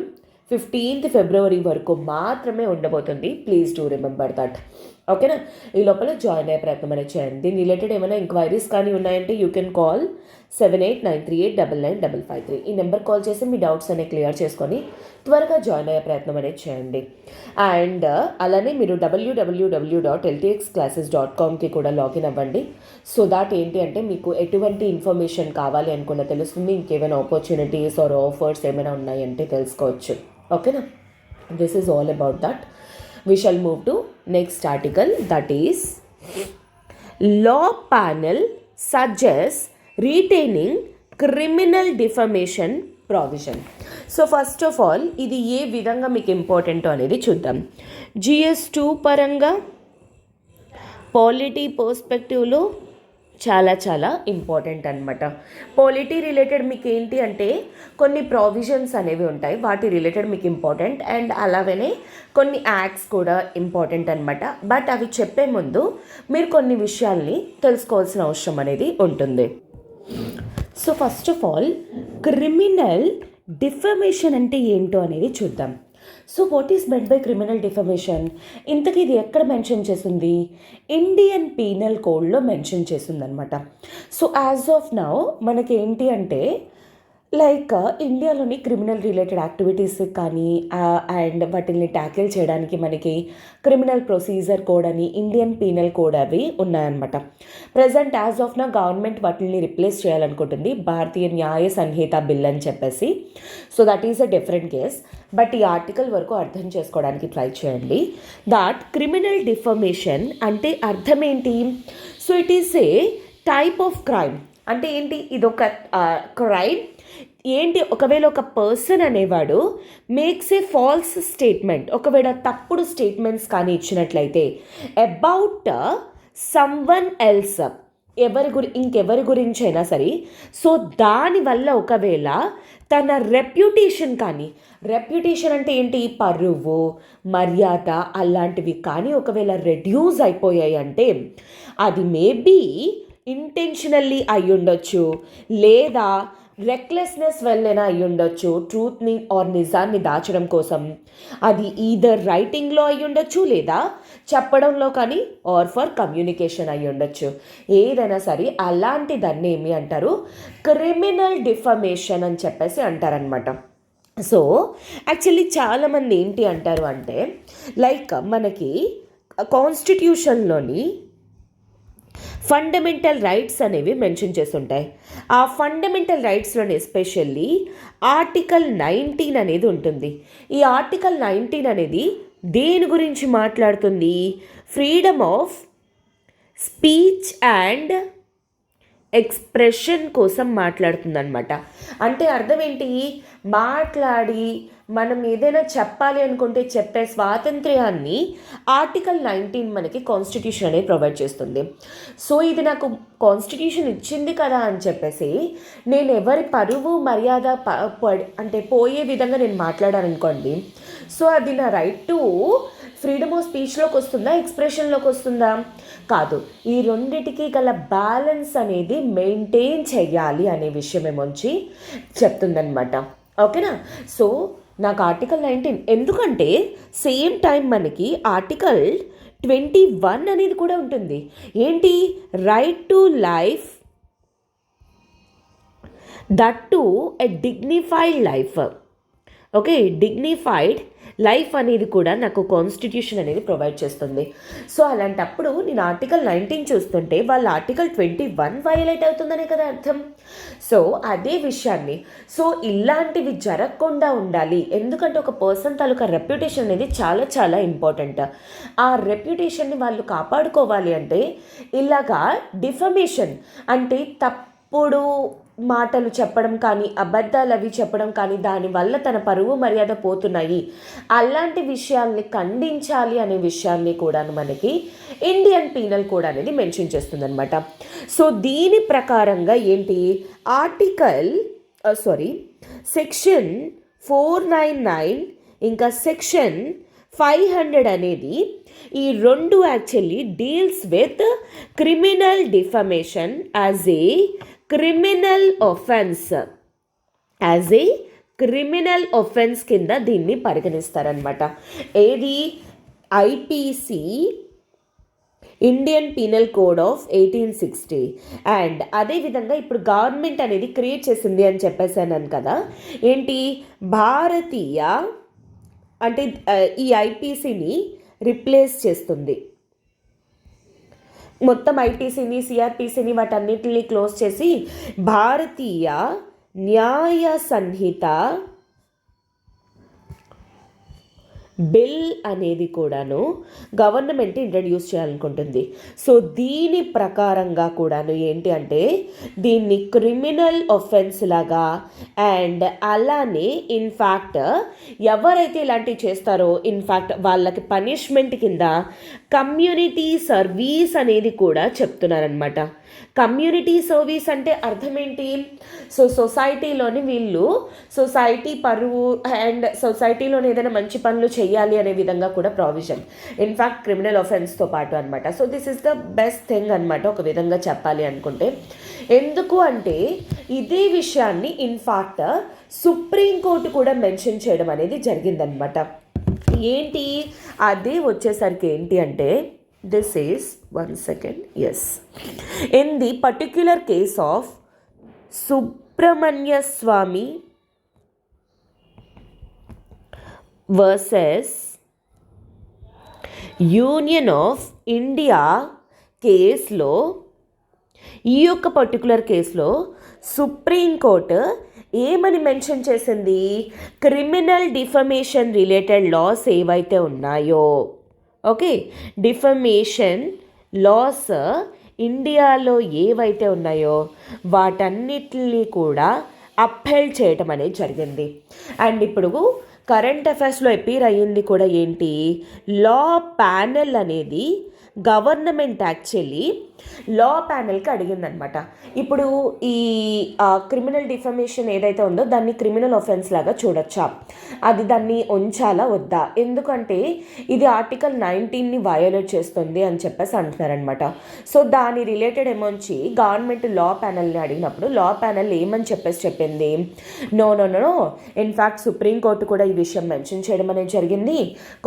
15th ఫిబ్రవరి వరకు మాత్రమే ఉండబోతుంది. Please do remember that. ఓకేనా? ఈ లోపల జాయిన్ అయ్యే ప్రయత్నం అనేది చేయండి. దీని రిలేటెడ్ ఏమైనా ఎంక్వైరీస్ కానీ ఉన్నాయంటే యూ కెన్ కాల్ 7893899553. ఈ నెంబర్ కాల్ చేసి మీ డౌట్స్ అనేవి క్లియర్ చేసుకొని త్వరగా జాయిన్ అయ్యే ప్రయత్నం అనేది చేయండి. అండ్ అలానే మీరు www.ltxclasses.comకి కూడా లాగిన్ అవ్వండి. సో దాట్ ఏంటి అంటే మీకు ఎటువంటి ఇన్ఫర్మేషన్ కావాలి అనుకున్న తెలుస్తుంది. ఇంకేమైనా ఆపర్చునిటీస్ ఆర్ ఆఫర్స్ ఏమైనా ఉన్నాయంటే తెలుసుకోవచ్చు. ఓకేనా? This is all about that. We shall move to next article, that is law panel suggests retaining criminal defamation provision. So first of all ఇది ఏ విధంగా మీకు ఇంపార్టెంట్ అనేది చూద్దాం. GS2 పరంగా పాలిటీ పర్స్పెక్టివ్లో చాలా చాలా ఇంపార్టెంట్ అనమాట. పాలిటీ రిలేటెడ్ మీకు ఏంటి అంటే కొన్ని ప్రావిజన్స్ అనేవి ఉంటాయి, వాటి రిలేటెడ్ మీకు ఇంపార్టెంట్. అండ్ అలాగనే కొన్ని యాక్ట్స్ కూడా ఇంపార్టెంట్ అనమాట. బట్ అవి చెప్పే ముందు మీరు కొన్ని విషయాల్ని తెలుసుకోవాల్సిన అవసరం అనేది ఉంటుంది. So first of all criminal defamation అంటే ఏంటో అనేది చూద్దాం. So what is meant by criminal defamation? ఇంతకీ ఇది ఎక్కడ మెన్షన్ చేసింది? ఇండియన్ పీనల్ కోడ్లో మెన్షన్ చేసింది అనమాట. సో యాజ్ ఆఫ్ నౌ మనకి ఏంటి అంటే లైక్ ఇండియాలోని క్రిమినల్ రిలేటెడ్ యాక్టివిటీస్ కానీ అండ్ వాటిని ట్యాకిల్ చేయడానికి మనకి క్రిమినల్ ప్రొసీజర్ కోడ్ అని, ఇండియన్ పీనల్ కోడ్ అవి ఉన్నాయన్నమాట. ప్రజెంట్ యాజ్ ఆఫ్ నా గవర్నమెంట్ వాటిని రిప్లేస్ చేయాలనుకుంటుంది భారతీయ న్యాయ సంహిత బిల్ అని చెప్పేసి. So that is a different case. But ఈ ఆర్టికల్ వరకు అర్థం చేసుకోవడానికి ట్రై చేయండి. దాట్ క్రిమినల్ డిఫమేషన్ అంటే అర్థం ఏంటి? So it is a type of crime. అంటే ఏంటి? ఇదొక క్రైమ్ ఏంటి? ఒకవేళ ఒక పర్సన్ అనేవాడు మేక్స్ ఏ ఫాల్స్ స్టేట్మెంట్, ఒకవేళ తప్పుడు స్టేట్మెంట్స్ కానీ ఇచ్చినట్లయితే అబౌట్ సమ్వన్ ఎల్స్, ఇంకెవరి గురించి అయినా సరే. సో దానివల్ల ఒకవేళ తన రెప్యుటేషన్ కానీ, రెప్యుటేషన్ అంటే ఏంటి? పరువు, మర్యాద అలాంటివి కానీ ఒకవేళ రెడ్యూస్ అయిపోయాయి అంటే అది మేబీ ఇంటెన్షనల్లీ అయి ఉండొచ్చు, లేదా రెక్లెస్నెస్ వల్లైనా అయి ఉండొచ్చు. ట్రూత్ని ఆర్ నిజాన్ని దాచడం కోసం అది ఈదర్ రైటింగ్లో అయి ఉండొచ్చు, లేదా చెప్పడంలో కానీ, ఆర్ ఫర్ కమ్యూనికేషన్ అయి ఉండొచ్చు. ఏదైనా సరే అలాంటి దాన్ని ఏమి అంటారు? క్రిమినల్ డిఫమేషన్ అని చెప్పేసి అంటారనమాట. సో యాక్చువల్లీ చాలామంది ఏంటి అంటారు అంటే లైక్ మనకి కాన్స్టిట్యూషన్లోని ఫండమెంటల్ రైట్స్ అనేవి మెన్షన్ చేస్తుంటాయి. ఆ ఫండమెంటల్ రైట్స్లోని ఎస్పెషల్లీ ఆర్టికల్ 19 అనేది ఉంటుంది. ఈ ఆర్టికల్ 19 అనేది దేని గురించి మాట్లాడుతుంది? Freedom of speech and expression కోసం మాట్లాడుతుందన్నమాట. అంటే అర్థం ఏంటి? మాట్లాడి మనం ఏదైనా చెప్పాలి అనుకుంటే చెప్పే స్వాతంత్ర్యాన్ని ఆర్టికల్ 19 మనకి కాన్స్టిట్యూషన్ అనేది ప్రొవైడ్ చేస్తుంది. సో ఇది నాకు కాన్స్టిట్యూషన్ ఇచ్చింది కదా అని చెప్పేసి నేను ఎవరి పరువు మర్యాద అంటే పోయే విధంగా నేను మాట్లాడాను, సో అది నా రైట్ టు ఫ్రీడమ్ ఆఫ్ స్పీచ్లోకి వస్తుందా, ఎక్స్ప్రెషన్లోకి వస్తుందా? కాదు. ఈ రెండిటికి గల బ్యాలెన్స్ అనేది మెయింటైన్ చేయాలి అనే విషయం ఏమొచ్చి చెప్తుందనమాట. ఓకేనా? సో నాకు ఆర్టికల్ 19 ఎందుకంటే సేమ్ టైం మనకి ఆర్టికల్ 21 అనేది కూడా ఉంటుంది. ఏంటి? Right to life, that to a dignified life. Okay, dignified life అనేది కూడా నాకు కాన్స్టిట్యూషన్ అనేది ప్రొవైడ్ చేస్తుంది. సో అలాంటప్పుడు నేను ఆర్టికల్ 19 చూస్తుంటే వాళ్ళ ఆర్టికల్ 21 వైలేట్ అవుతుందనే కదా అర్థం. సో అదే విషయాన్ని, సో ఇలాంటివి జరగకుండా ఉండాలి. ఎందుకంటే ఒక పర్సన్ తాలూకా రెప్యుటేషన్ అనేది చాలా చాలా ఇంపార్టెంట్. ఆ రెప్యుటేషన్ని వాళ్ళు కాపాడుకోవాలి అంటే ఇలాగా డిఫమేషన్ అంటే తప్పుడు మాటలు చెప్పడం కానీ, అబద్ధాలు అవి చెప్పడం కానీ, దానివల్ల తన పరువు మర్యాద పోతున్నాయి, అలాంటి విషయాల్ని ఖండించాలి అనే విషయాన్ని కూడా మనకి ఇండియన్ పీనల్ కోడ్ అనేది మెన్షన్ చేస్తుందన్నమాట. సో దీని ప్రకారంగా ఏంటి, సెక్షన్ 499 ఇంకా సెక్షన్ 500 అనేది ఈ రెండు actually deals with criminal defamation as a criminal offence కింద దీన్ని పరిగణిస్తారనమాట. ఏది? IPC, Indian penal code of 1860. And అదేవిధంగా ఇప్పుడు గవర్నమెంట్ అనేది క్రియేట్ చేసింది అని చెప్పేసాను కదా, ఏంటి? భారతీయ అంటే ఈ ఐపీసీని రిప్లేస్ చేస్తుంది. మొత్తం ఐపీసీని, సిఆర్పిసిని వాటన్నిటిని క్లోజ్ చేసి భారతీయ న్యాయ సంహిత బిల్ అనేది కూడాను గవర్నమెంట్ ఇంట్రడ్యూస్ చేయాలనుకుంటుంది. సో దీని ప్రకారంగా కూడాను ఏంటి అంటే దీన్ని క్రిమినల్ ఒఫెన్స్ లాగా, అండ్ అలానే ఇన్ఫ్యాక్ట్ ఎవరైతే ఇలాంటివి చేస్తారో ఇన్ఫ్యాక్ట్ వాళ్ళకి పనిష్మెంట్ కింద కమ్యూనిటీ సర్వీస్ అనేది కూడా చెప్తున్నారనమాట. కమ్యూనిటీ సర్వీస్ అంటే అర్థం ఏంటి? సో సొసైటీలోని వీళ్ళు సొసైటీ పరువు అండ్ సొసైటీలోని ఏదైనా మంచి పనులు చేయాలి అనే విధంగా కూడా ప్రావిజన్, ఇన్ఫ్యాక్ట్ క్రిమినల్ ఒఫెన్స్తో పాటు అనమాట. So this is the best thing అనమాట ఒక విధంగా చెప్పాలి అనుకుంటే. ఎందుకు అంటే ఇదే విషయాన్ని ఇన్ఫ్యాక్ట్ సుప్రీంకోర్టు కూడా మెన్షన్ చేయడం అనేది జరిగిందనమాట. ఏంటి అది వచ్చేసరికి ఏంటి అంటే this is one second, yes, in the particular case of Subramanya Swamy versus Union of India కేసులో, ఈ యొక్క పర్టికులర్ కేసులో సుప్రీంకోర్టు ఏమని మెన్షన్ చేసింది? క్రిమినల్ డిఫమేషన్ రిలేటెడ్ లాస్ ఏవైతే ఉన్నాయో, ఓకే, డిఫమేషన్ లాస్ ఇండియాలో ఏవైతే ఉన్నాయో వాటన్నిటిని కూడా అప్హెల్డ్ చేయటం అనేది జరిగింది. అండ్ ఇప్పుడు కరెంట్ అఫైర్స్లో అపీర్ అయ్యింది కూడా ఏంటి? లా ప్యానెల్ అనేది గవర్నమెంట్ యాక్చువల్లీ లా ప్యానెల్కి అడిగిందనమాట. ఇప్పుడు ఈ క్రిమినల్ డిఫమేషన్ ఏదైతే ఉందో దాన్ని క్రిమినల్ ఒఫెన్స్ లాగా చూడొచ్చా, అది దాన్ని ఉంచాలా వద్దా, ఎందుకంటే ఇది ఆర్టికల్ 19ని వయోలేట్ చేస్తుంది అని చెప్పేసి అంటున్నారనమాట. సో దాని రిలేటెడ్ ఏమొచ్చి గవర్నమెంట్ లా ప్యానెల్ని అడిగినప్పుడు లా ప్యానెల్ ఏమని చెప్పింది, నో, ఇన్ఫ్యాక్ట్ సుప్రీంకోర్టు కూడా ఈ విషయం మెన్షన్ చేయడం అనేది జరిగింది.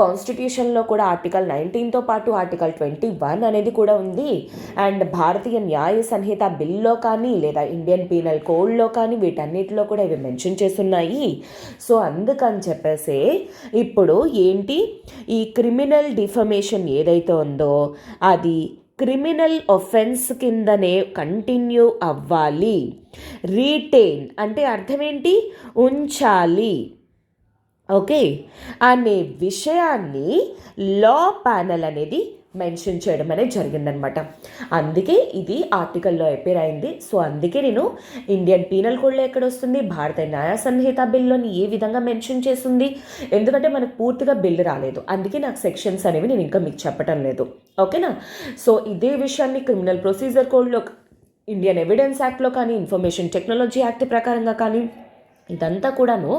కాన్స్టిట్యూషన్లో కూడా ఆర్టికల్ 19తో పాటు ఆర్టికల్ 21 అనేది కూడా ఉంది. అండ్ భారతీయ న్యాయ సంహిత బిల్లో కానీ లేదా ఇండియన్ పీనల్ కోడ్లో కానీ వీటన్నిటిలో కూడా ఇవి మెన్షన్ చేస్తున్నాయి. సో అందుకని చెప్పేసి ఇప్పుడు ఏంటి, ఈ క్రిమినల్ డిఫమేషన్ ఏదైతే ఉందో అది క్రిమినల్ ఒఫెన్స్ కిందనే కంటిన్యూ అవ్వాలి. రీటైన్ అంటే అర్థం ఏంటి? ఉంచాలి, ఓకే, అనే విషయాన్ని లా ప్యానెల్ అనేది మెన్షన్ చేయడం అనేది జరిగిందనమాట. అందుకే ఇది ఆర్టికల్లో అపేర్ అయింది. సో అందుకే నేను ఇండియన్ పీనల్ కోడ్లో ఎక్కడ వస్తుంది, భారత న్యాయ సంహిత బిల్లుని ఏ విధంగా మెన్షన్ చేస్తుంది, ఎందుకంటే మనకు పూర్తిగా బిల్లు రాలేదు, అందుకే నాకు సెక్షన్స్ అనేవి నేను ఇంకా మీకు చెప్పటం లేదు, ఓకేనా. సో ఇదే విషయాన్ని క్రిమినల్ ప్రొసీజర్ కోడ్లో, ఇండియన్ ఎవిడెన్స్ యాక్ట్లో కానీ, ఇన్ఫర్మేషన్ టెక్నాలజీ యాక్ట్ ప్రకారంగా కానీ ఇదంతా కూడాను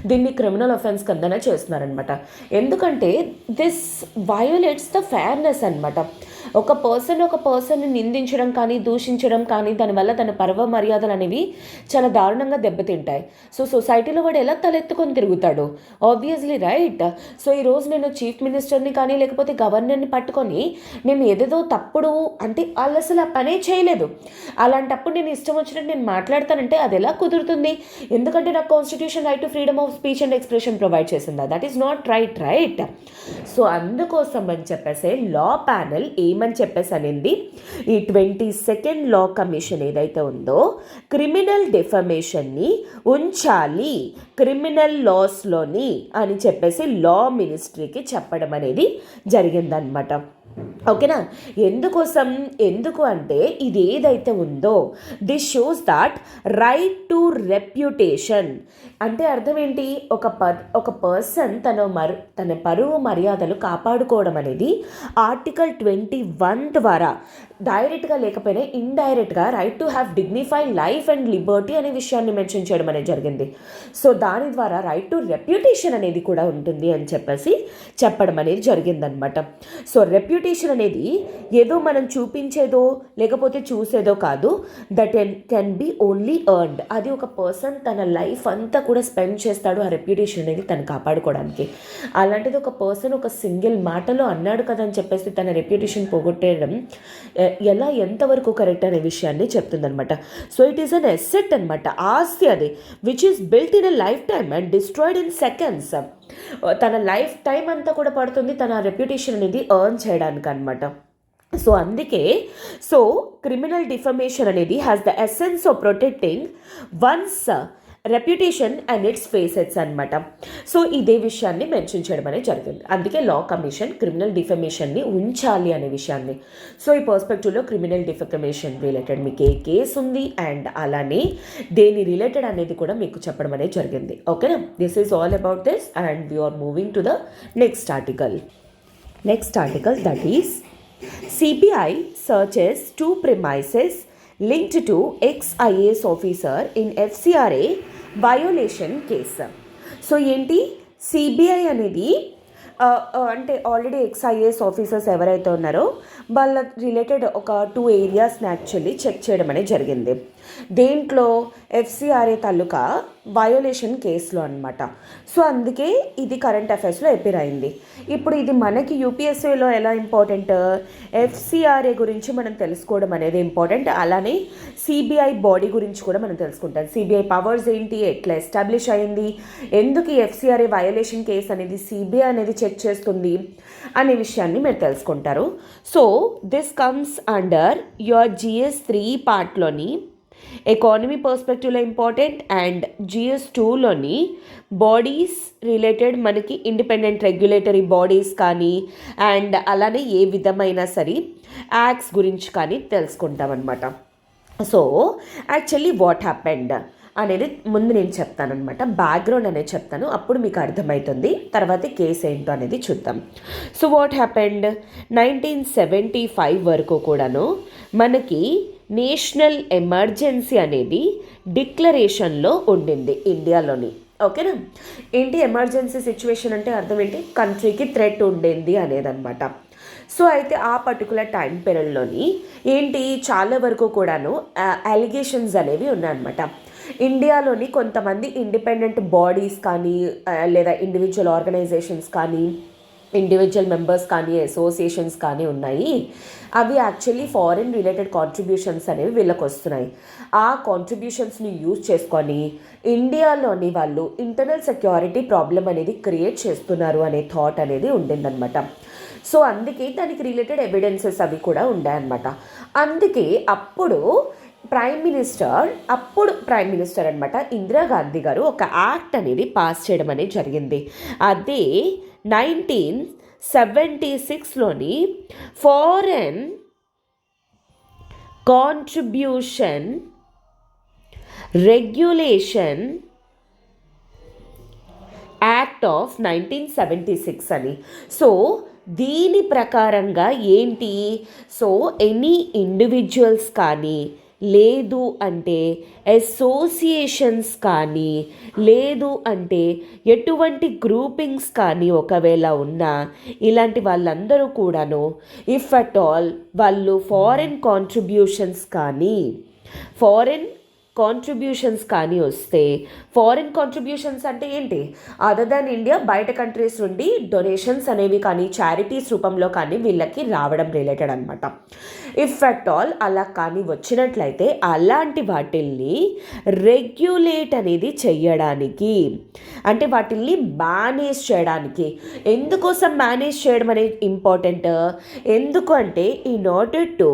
దీన్ని క్రిమినల్ ఒఫెన్స్ కిందనే చేస్తున్నారనమాట. ఎందుకంటే దిస్ వయోలేట్స్ ద ఫేర్నెస్ అనమాట. ఒక పర్సన్ని నిందించడం కానీ, దూషించడం కానీ, దానివల్ల తన పరువు మర్యాదలు అనేవి చాలా దారుణంగా దెబ్బతింటాయి. సో సొసైటీలో వాడు ఎలా తలెత్తుకొని తిరుగుతాడు? Obviously right. సో ఈరోజు నేను చీఫ్ మినిస్టర్ని కానీ లేకపోతే గవర్నర్ని పట్టుకొని నేను ఏదేదో తప్పుడు అంటే వాళ్ళు అసలు ఆ పనే చేయలేదు, అలాంటప్పుడు నేను ఇష్టం వచ్చినట్టు నేను మాట్లాడతానంటే అది ఎలా కుదురుతుంది? ఎందుకంటే నాకు constitution right to freedom of speech and expression provide చేసిందా? That is not right. So అందుకోసం అని చెప్పేసి లా ప్యానెల్ ఏమని చెప్పేసి అనింది, ఈ 22nd లా కమిషన్ ఏదైతే ఉందో క్రిమినల్ డిఫమేషన్ని ఉంచాలి క్రిమినల్ లాస్లోని అని చెప్పేసి లా మినిస్ట్రీకి చెప్పడం అనేది జరిగిందనమాట. ఓకేనా? ఎందుకు అంటే ఇది ఏదైతే ఉందో this shows that right to reputation అంటే అర్థం ఏంటి? ఒక పర్సన్ తన పరువు మర్యాదలు కాపాడుకోవడం అనేది ఆర్టికల్ 21 ద్వారా డైరెక్ట్గా లేకపోయినా ఇండైరెక్ట్గా right to have dignified life and Liberty అనే విషయాన్ని మెన్షన్ చేయడం అనేది జరిగింది. సో దాని ద్వారా రైట్ టు రెప్యుటేషన్ అనేది కూడా ఉంటుంది అని చెప్పేసి చెప్పడం అనేది జరిగిందనమాట. సో రెప్యుటేషన్ అనేది ఏదో మనం చూపించేదో లేకపోతే చూసేదో కాదు, that can be only earned. అది ఒక పర్సన్ తన లైఫ్ అంతా కూడా స్పెండ్ చేస్తాడు ఆ రెప్యుటేషన్ అనేది తను కాపాడుకోవడానికి. అలాంటిది ఒక పర్సన్ ఒక సింగిల్ మాటలో అన్నాడు కదా అని చెప్పేసి తన రెప్యుటేషన్ పోగొట్టేయడం ఎంతవరకు కరెక్ట్ అనే విషయాన్ని చెప్తుందనమాట. So it is an asset అనమాట, ఆస్తి అది, which is built in a life time and destroyed in seconds. తన లైఫ్ టైం అంతా కూడా పడుతుంది తన రెప్యుటేషన్ అనేది ఎర్న్ చేయడానికి అనమాట. సో అందుకే క్రిమినల్ డిఫమేషన్ అనేది has the essence of protecting once reputation and it's facets అనమాట. సో ఇదే విషయాన్ని మెన్షన్ చేయడం అనేది జరిగింది. అందుకే లా కమిషన్ క్రిమినల్ డిఫమేషన్ని ఉంచాలి అనే విషయాన్ని. సో ఈ పర్స్పెక్టివ్లో క్రిమినల్ డిఫమేషన్ రిలేటెడ్ మీకు ఏ కేసు ఉంది అండ్ అలానే దేని రిలేటెడ్ అనేది కూడా మీకు చెప్పడం అనేది జరిగింది. ఓకేనా? This is all about this and we are moving to the next article. That is CBI searches 2 premises linked to ex-IAS officer in FCRA violation case. So ఏంటి సిబిఐ అనేది అంటే ఆల్రెడీ ఎక్స్-ఐఏఎస్ ఆఫీసర్స్ ఎవరైతే ఉన్నారో వాళ్ళ రిలేటెడ్ ఒక 2 ఏరియాస్ని actually check చేయడం అనేది జరిగింది. దేంట్లో? ఎఫ్సిఆర్ఏ తాలూకా వయోలేషన్ కేసులో అనమాట. సో అందుకే ఇది కరెంట్ అఫైర్స్లో అపీర్ అయింది. ఇప్పుడు ఇది మనకి యూపీఎస్సీలో ఎలా ఇంపార్టెంట్, ఎఫ్సిఆర్ఏ గురించి మనం తెలుసుకోవడం అనేది ఇంపార్టెంట్. అలానే సిబిఐ బాడీ గురించి కూడా మనం తెలుసుకుంటాం. సిబిఐ పవర్స్ ఏంటి, ఎట్లా ఎస్టాబ్లిష్ అయింది, ఎందుకు ఈ ఎఫ్సిఆర్ఏ వయోలేషన్ కేసు అనేది సిబిఐ అనేది చెక్ చేస్తుంది అనే విషయాన్ని మీరు తెలుసుకుంటారు. So this comes under your GS 3 పార్ట్లోని ఎకానమీ పర్స్పెక్టివ్లో ఇంపార్టెంట్ అండ్ GS 2లోని బాడీస్ రిలేటెడ్ మనకి ఇండిపెండెంట్ రెగ్యులేటరీ బాడీస్ కానీ అండ్ అలానే ఏ విధమైన సరే యాక్ట్స్ గురించి కానీ తెలుసుకుంటాం అనమాట. సో యాక్చువల్లీ వాట్ హ్యాపెండ్ అనేది ముందు నేను చెప్తానమాట, బ్యాక్గ్రౌండ్ అనేది చెప్తాను, అప్పుడు మీకు అర్థమవుతుంది. తర్వాత కేసు ఏంటో అనేది చూద్దాం. సో వాట్ హ్యాపెండ్ 1975 వరకు కూడాను మనకి నేషనల్ ఎమర్జెన్సీ అనేది డిక్లరేషన్లో ఉండింది ఇండియాలోని. ఓకేనా? ఏంటి ఎమర్జెన్సీ సిచ్యువేషన్ అంటే అర్థం ఏంటి? కంట్రీకి థ్రెట్ ఉండింది అనేదన్నమాట. సో అయితే ఆ పర్టికులర్ టైం పీరియడ్లోని ఏంటి చాలా వరకు కూడాను అలిగేషన్స్ అనేవి ఉన్నాయన్నమాట. ఇండియాలోని కొంతమంది ఇండిపెండెంట్ బాడీస్ కానీ లేదా ఇండివిజువల్ ఆర్గనైజేషన్స్ కానీ ఇండివిజువల్ మెంబర్స్ కానీ అసోసియేషన్స్ కానీ ఉన్నాయి. అవి యాక్చువల్లీ ఫారిన్ రిలేటెడ్ కాంట్రిబ్యూషన్స్ అనేవి వీళ్ళకి వస్తున్నాయి. ఆ కాంట్రిబ్యూషన్స్ని యూజ్ చేసుకొని ఇండియాలోని వాళ్ళు ఇంటర్నల్ సెక్యూరిటీ ప్రాబ్లం అనేది క్రియేట్ చేస్తున్నారు అనే థాట్ అనేది ఉండిందనమాట. సో అందుకే దానికి రిలేటెడ్ ఎవిడెన్సెస్ అవి కూడా ఉన్నాయన్నమాట. అందుకే అప్పుడు ప్రైమ్ మినిస్టర్ అనమాట ఇందిరాగాంధీ గారు ఒక యాక్ట్ అనేది పాస్ చేయడం అనేది జరిగింది. అదే 1976లోని foreign contribution regulation act of 1976 అని. సో దీని ప్రకారంగా ఏంటి, సో ఎనీ ఇండివిజువల్స్ కానీ లేదు అంటే అసోసియేషన్స్ కానీ, లేదు అంటే ఎటువంటి గ్రూపింగ్స్ కానీ ఒకవేళ ఉన్నా, ఇలాంటి వాళ్ళందరూ కూడాను ఇఫ్ అట్ ఆల్ వాళ్ళు ఫారెన్ కాంట్రిబ్యూషన్స్ కానీ వస్తే, ఫారెన్ కాంట్రిబ్యూషన్స్ అంటే ఏంటి, అదర్ దాన్ ఇండియా బయట కంట్రీస్ నుండి డొనేషన్స్ అనేవి కానీ చారిటీస్ రూపంలో కానీ వీళ్ళకి రావడం రిలేటెడ్ అనమాట. ఇఫ్ అట్ ఆల్ అలా కానీ వచ్చినట్లయితే అలాంటి వాటిల్ని రెగ్యులేట్ అనేది చెయ్యడానికి, అంటే వాటిల్ని మేనేజ్ చేయడానికి. ఎందుకోసం మేనేజ్ చేయడం అనేది ఇంపార్టెంట్, ఎందుకు అంటే in order to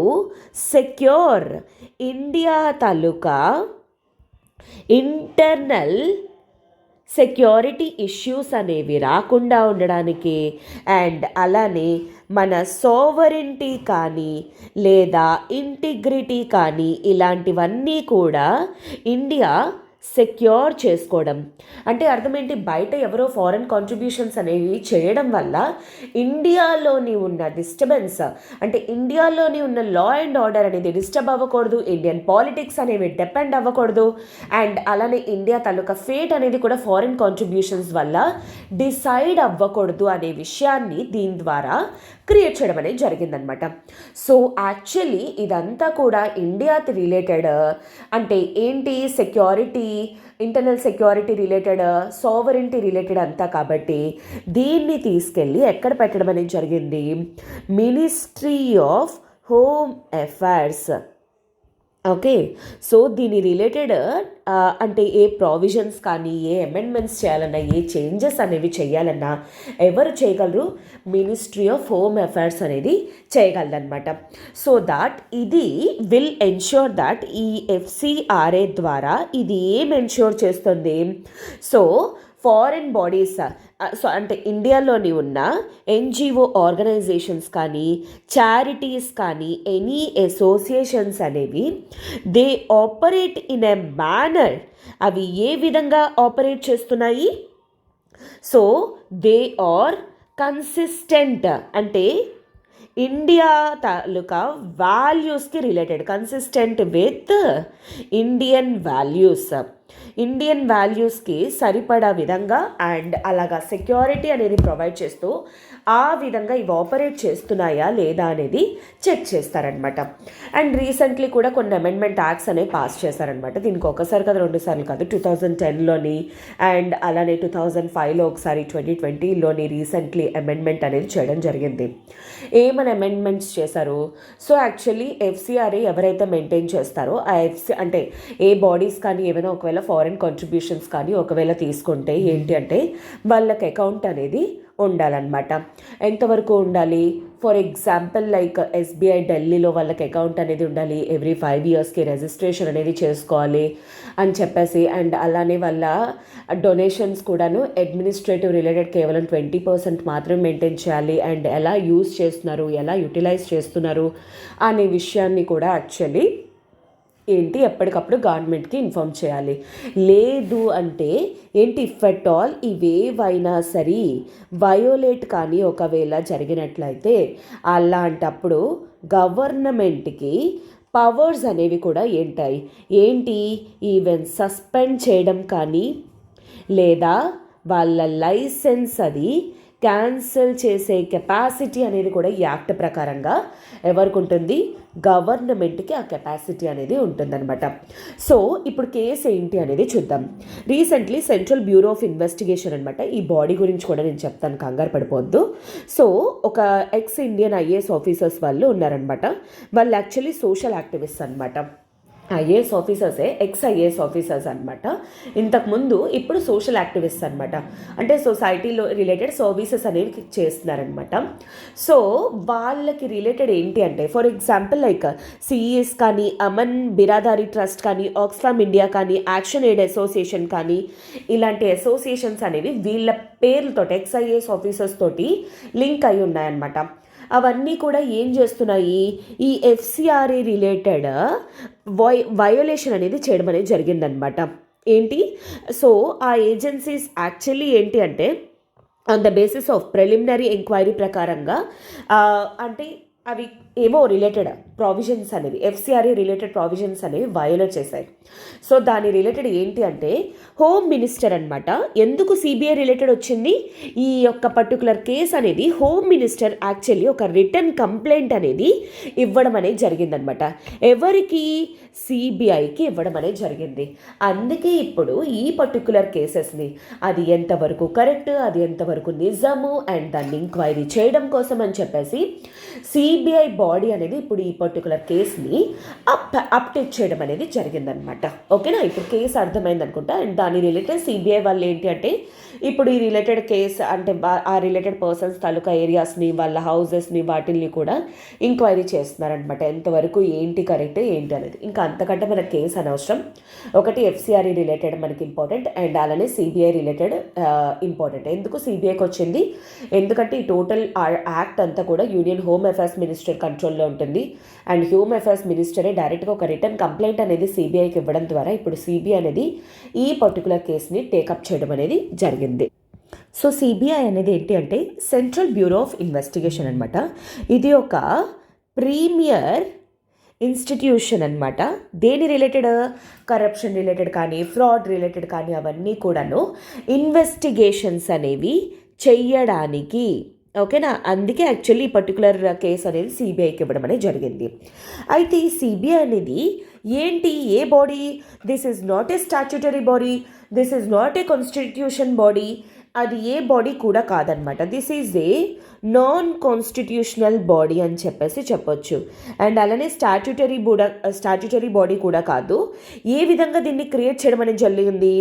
secure India taluka internal security issues అనేవి రాకుండా ఉండడానికి, అండ్ అలానే మన సోవరెంటీ కానీ లేదా ఇంటిగ్రిటీ కానీ ఇలాంటివన్నీ కూడా ఇండియా సెక్యూర్ చేసుకోవడం. అంటే అర్థం ఏంటి, బయట ఎవరో ఫారెన్ కాంట్రిబ్యూషన్స్ అనేవి చేయడం వల్ల ఇండియాలోని ఉన్న డిస్టర్బెన్స్, అంటే ఇండియాలోని ఉన్న లా అండ్ ఆర్డర్ అనేది డిస్టర్బ్ అవ్వకూడదు, ఇండియన్ పాలిటిక్స్ అనేవి డిపెండ్ అవ్వకూడదు, అండ్ అలానే ఇండియా తాలూకా ఫేట్ అనేది కూడా ఫారెన్ కాంట్రిబ్యూషన్స్ వల్ల డిసైడ్ అవ్వకూడదు అనే విషయాన్ని దీని ద్వారా క్రియేట్ చేయడం అనేది జరిగిందనమాట. సో యాక్చువల్లీ ఇదంతా కూడా ఇండియాకి రిలేటెడ్, అంటే ఏంటి, security, internal security related, sovereignty related అంతా. కాబట్టి దీన్ని తీసుకెళ్ళి ఎక్కడ పెట్టడం అనేది జరిగింది, ministry of home affairs. Okay, so దీని రిలేటెడ్ అంటే ఏ ప్రావిజన్స్ కానీ, ఏ అమెండ్మెంట్స్ చేయాలన్నా, ఏ చేంజెస్ అనేవి చేయాలన్నా ఎవరు చేయగలరు, మినిస్ట్రీ ఆఫ్ హోమ్ అఫైర్స్ అనేది చేయగలదన్నమాట. సో దాట్ ఇది విల్ ఎన్ష్యూర్ దట్ ఈ ఎఫ్సిఆర్ఏ ద్వారా ఇది ఏం ఎన్ష్యూర్ చేస్తుంది, సో ఫారెన్ బాడీస్, సో అంటే ఇండియాలోని ఉన్న ఎన్జిఓ ఆర్గనైజేషన్స్ కానీ, చారిటీస్ కానీ, ఎనీ అసోసియేషన్స్ అనేవి they operate in a manner. అవి ఏ విధంగా ఆపరేట్ చేస్తున్నాయి, సో దే ఆర్ కన్సిస్టెంట్, అంటే ఇండియా తాలూకా వాల్యూస్కి రిలేటెడ్, కన్సిస్టెంట్ విత్ ఇండియన్ వాల్యూస్కి సరిపడా విధంగా, అండ్ అలాగా సెక్యూరిటీ అనేది ప్రొవైడ్ చేస్తూ ఆ విధంగా ఇవి ఆపరేట్ చేస్తున్నాయా లేదా అనేది చెక్ చేస్తారనమాట. అండ్ రీసెంట్లీ కూడా కొన్ని అమెండ్మెంట్ యాక్ట్స్ అనేవి పాస్ చేశారనమాట. దీనికి ఒకసారి కాదు, 2 సార్లు కాదు, 2010లోని అండ్ అలానే 2005లో ఒకసారి, 2020లోని రీసెంట్లీ అమెండ్మెంట్ అనేది చేయడం జరిగింది. ఏమని అమెండ్మెంట్స్ చేశారు, సో యాక్చువల్లీ ఎఫ్సిఆర్ఏ ఎవరైతే మెయింటైన్ చేస్తారో ఆ అంటే ఏ బాడీస్ కానీ ఏమైనా ఒకవేళ ఫారెన్ కాంట్రిబ్యూషన్స్ కానీ ఒకవేళ తీసుకుంటే ఏంటి అంటే వాళ్ళకి అకౌంట్ అనేది ఉండాలన్నమాట. ఎంతవరకు ఉండాలి, ఫర్ ఎగ్జాంపుల్ లైక్ ఎస్బీఐ ఢిల్లీలో వాళ్ళకి అకౌంట్ అనేది ఉండాలి, ఎవ్రీ 5 yearsకి రిజిస్ట్రేషన్ అనేది చేసుకోవాలి అని చెప్పేసి, అండ్ అలానే వాళ్ళ డొనేషన్స్ కూడాను అడ్మినిస్ట్రేటివ్ రిలేటెడ్ కేవలం 20% మాత్రమే మెయింటైన్ చేయాలి, అండ్ ఎలా యూజ్ చేస్తున్నారు, ఎలా యూటిలైజ్ చేస్తున్నారు అనే విషయాన్ని కూడా యాక్చువల్లీ ఏంటి ఎప్పటికప్పుడు గవర్నమెంట్కి ఇన్ఫామ్ చేయాలి. లేదు అంటే ఏంటి, ఇఫ్ అట్ ఆల్ ఇవేవైనా సరే వయోలేట్ కానీ ఒకవేళ జరిగినట్లయితే అలాంటప్పుడు గవర్నమెంట్కి పవర్స్ అనేవి కూడా ఏంటి, ఈవెన్ సస్పెండ్ చేయడం కానీ లేదా వాళ్ళ లైసెన్స్ అది క్యాన్సిల్ చేసే కెపాసిటీ అనేది కూడా ఈ యాక్ట్ ప్రకారంగా ఎవరికి ఉంటుంది, గవర్నమెంట్కి ఆ కెపాసిటీ అనేది ఉంటుందన్నమాట. సో ఇప్పుడు కేసు ఏంటి అనేది చూద్దాం. Recently central bureau of investigation అనమాట, ఈ బాడీ గురించి కూడా నేను చెప్తాను, కంగారు పడిపోవద్దు. సో ఒక ఎక్స్ ఇండియన్ ఐఏఎస్ ఆఫీసర్స్ వాళ్ళు ఉన్నారనమాట. వాళ్ళు యాక్చువల్లీ సోషల్ యాక్టివిస్ట్ అనమాట. ఐఏఎస్ ఆఫీసర్సే ఎక్స్ ఐఏఎస్ ఆఫీసర్స్ అనమాట. ఇంతకుముందు ఇప్పుడు సోషల్ యాక్టివిస్ట్ అనమాట, అంటే సొసైటీలో రిలేటెడ్ సర్వీసెస్ అనేవి చేస్తున్నారనమాట. సో వాళ్ళకి రిలేటెడ్ ఏంటి అంటే, ఫర్ ఎగ్జాంపుల్ లైక్ సిఈఎస్ కానీ, అమన్ బిరాదారీ ట్రస్ట్ కానీ, ఆక్స్ఫామ్ ఇండియా కానీ, యాక్షన్ ఎయిడ్ అసోసియేషన్ కానీ, ఇలాంటి అసోసియేషన్స్ అనేవి వీళ్ళ పేర్లతో ఎక్స్ ఐఏఎస్ ఆఫీసర్స్ తోటి లింక్ అయి ఉన్నాయన్నమాట. అవన్నీ కూడా ఏం చేస్తున్నాయి, ఈ ఎఫ్సిఆర్ఏ రిలేటెడ్ వయోలేషన్ అనేది చేయడం అనేది జరిగిందనమాట. ఏంటి, సో ఆ ఏజెన్సీస్ యాక్చువల్లీ ఏంటి అంటే on the basis of preliminary enquiry ప్రకారంగా అంటే అవి ఏవో రిలేటెడ్ ప్రావిజన్స్ అనేవి ఎఫ్సిఆర్ఏ రిలేటెడ్ ప్రావిజన్స్ అనేవి వయోలేట్ చేశాయి. సో దాని రిలేటెడ్ ఏంటి అంటే హోమ్ మినిస్టర్ అనమాట. ఎందుకు సిబిఐ రిలేటెడ్ వచ్చింది ఈ యొక్క పర్టికులర్ కేసు అనేది, హోమ్ మినిస్టర్ యాక్చువల్లీ ఒక రిటర్న్ కంప్లైంట్ అనేది ఇవ్వడం అనేది జరిగిందనమాట. ఎవరికి? సిబిఐకి ఇవ్వడం అనేది జరిగింది. అందుకే ఇప్పుడు ఈ పర్టికులర్ కేసెస్ని అది ఎంతవరకు కరెక్ట్, అది ఎంతవరకు నిజము అండ్ దాన్ని ఎంక్వైరీ చేయడం కోసం అని చెప్పేసి సిబిఐ బాడీ అనేది ఇప్పుడు ఈ పర్టికులర్ కేసుని అప్డేట్ చేయడం అనేది జరిగిందనమాట. ఓకేనా, ఇప్పుడు కేసు అర్థమైంది అనుకుంటా. అండ్ దాని రిలేటెడ్ సిబిఐ వాళ్ళు ఏంటి అంటే ఇప్పుడు ఈ రిలేటెడ్ కేసు అంటే ఆ రిలేటెడ్ పర్సన్స్ తాలూకా ఏరియాస్ని, వాళ్ళ హౌజెస్ని, వాటిల్ని కూడా ఎంక్వైరీ చేస్తున్నారనమాట. ఎంతవరకు ఏంటి కరెక్ట్ ఏంటి అనేది. ఇంకా అంతకంటే మన కేసు అనవసరం. ఒకటి ఎఫ్సిఆర్ఈ రిలేటెడ్ మనకి ఇంపార్టెంట్ అండ్ అలానే సిబిఐ రిలేటెడ్ ఇంపార్టెంట్. ఎందుకు సిబిఐకి వచ్చింది? ఎందుకంటే ఈ టోటల్ యాక్ట్ అంతా కూడా యూనియన్ హోమ్ అఫైర్స్ మినిస్టర్ కంట్రోల్లో ఉంటుంది. అండ్ హోమ్ అఫైర్స్ మినిస్టరే డైరెక్ట్గా ఒక రిటర్న్ కంప్లైంట్ అనేది సిబిఐకి ఇవ్వడం ద్వారా ఇప్పుడు సిబిఐ అనేది ఈ పర్టికులర్ కేసుని టేకప్ చేయడం అనేది జరిగింది. సో సిబిఐ అనేది ఏంటి అంటే సెంట్రల్ బ్యూరో ఆఫ్ ఇన్వెస్టిగేషన్ అనమాట. ఇది ఒక ప్రీమియర్ ఇన్స్టిట్యూషన్ అనమాట. దేని రిలేటెడ్? కరప్షన్ రిలేటెడ్ కానీ, ఫ్రాడ్ రిలేటెడ్ కానీ అవన్నీ కూడాను ఇన్వెస్టిగేషన్స్ అనేవి చెయ్యడానికి. ఓకేనా, అందుకే యాక్చువల్లీ ఈ పర్టికులర్ కేసు అనేది సిబిఐకి ఇవ్వడం అనేది జరిగింది. అయితే ఈ సిబిఐ అనేది ఏంటి? ఏ body? This is not a statutory body, this is not a constitution body. అది ఏ బాడీ కూడా కాదనమాట. This is a non constitutional body అని చెప్పేసి చెప్పొచ్చు. అండ్ అలానే స్టాట్యూటరీ బాడీ కూడా కాదు. ఏ విధంగా దీన్ని క్రియేట్ చేయడం అనేది జరిగింది?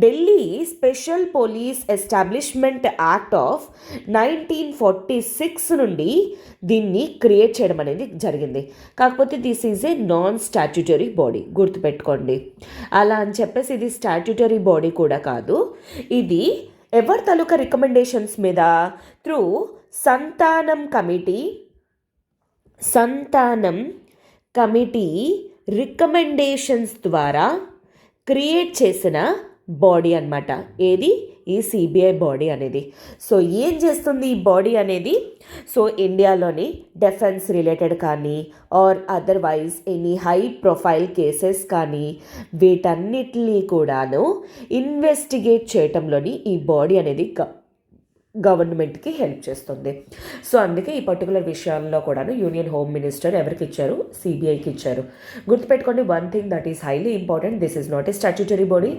Delhi special police establishment act of 1946 నుండి దీన్ని క్రియేట్ చేయడం అనేది జరిగింది. కాకపోతే this is a non statutory body, గుర్తుపెట్టుకోండి. అలా అని చెప్పేసి ఇది స్టాట్యూటరీ బాడీ కూడా కాదు. ఇది ఎవరి తాలూకా రికమెండేషన్స్ మీద? త్రూ సంతానం కమిటీ రికమెండేషన్స్ ద్వారా క్రియేట్ చేసిన బాడీ అన్నమాట. ఏది? ఈ సిబిఐ బాడీ అనేది. సో ఏం చేస్తుంది ఈ బాడీ అనేది? సో ఇండియాలోని డిఫెన్స్ రిలేటెడ్ కానీ or otherwise any high profile cases కానీ వీటన్నిటిని కూడాను ఇన్వెస్టిగేట్ చేయటంలోని ఈ బాడీ అనేది గవర్నమెంట్కి హెల్ప్ చేస్తుంది. సో అందుకే ఈ పర్టికులర్ విషయాల్లో కూడాను యూనియన్ హోమ్ మినిస్టర్ ఎవరికి ఇచ్చారు? సిబిఐకి ఇచ్చారు. గుర్తుపెట్టుకోండి one thing that is highly important. This is not a statutory body,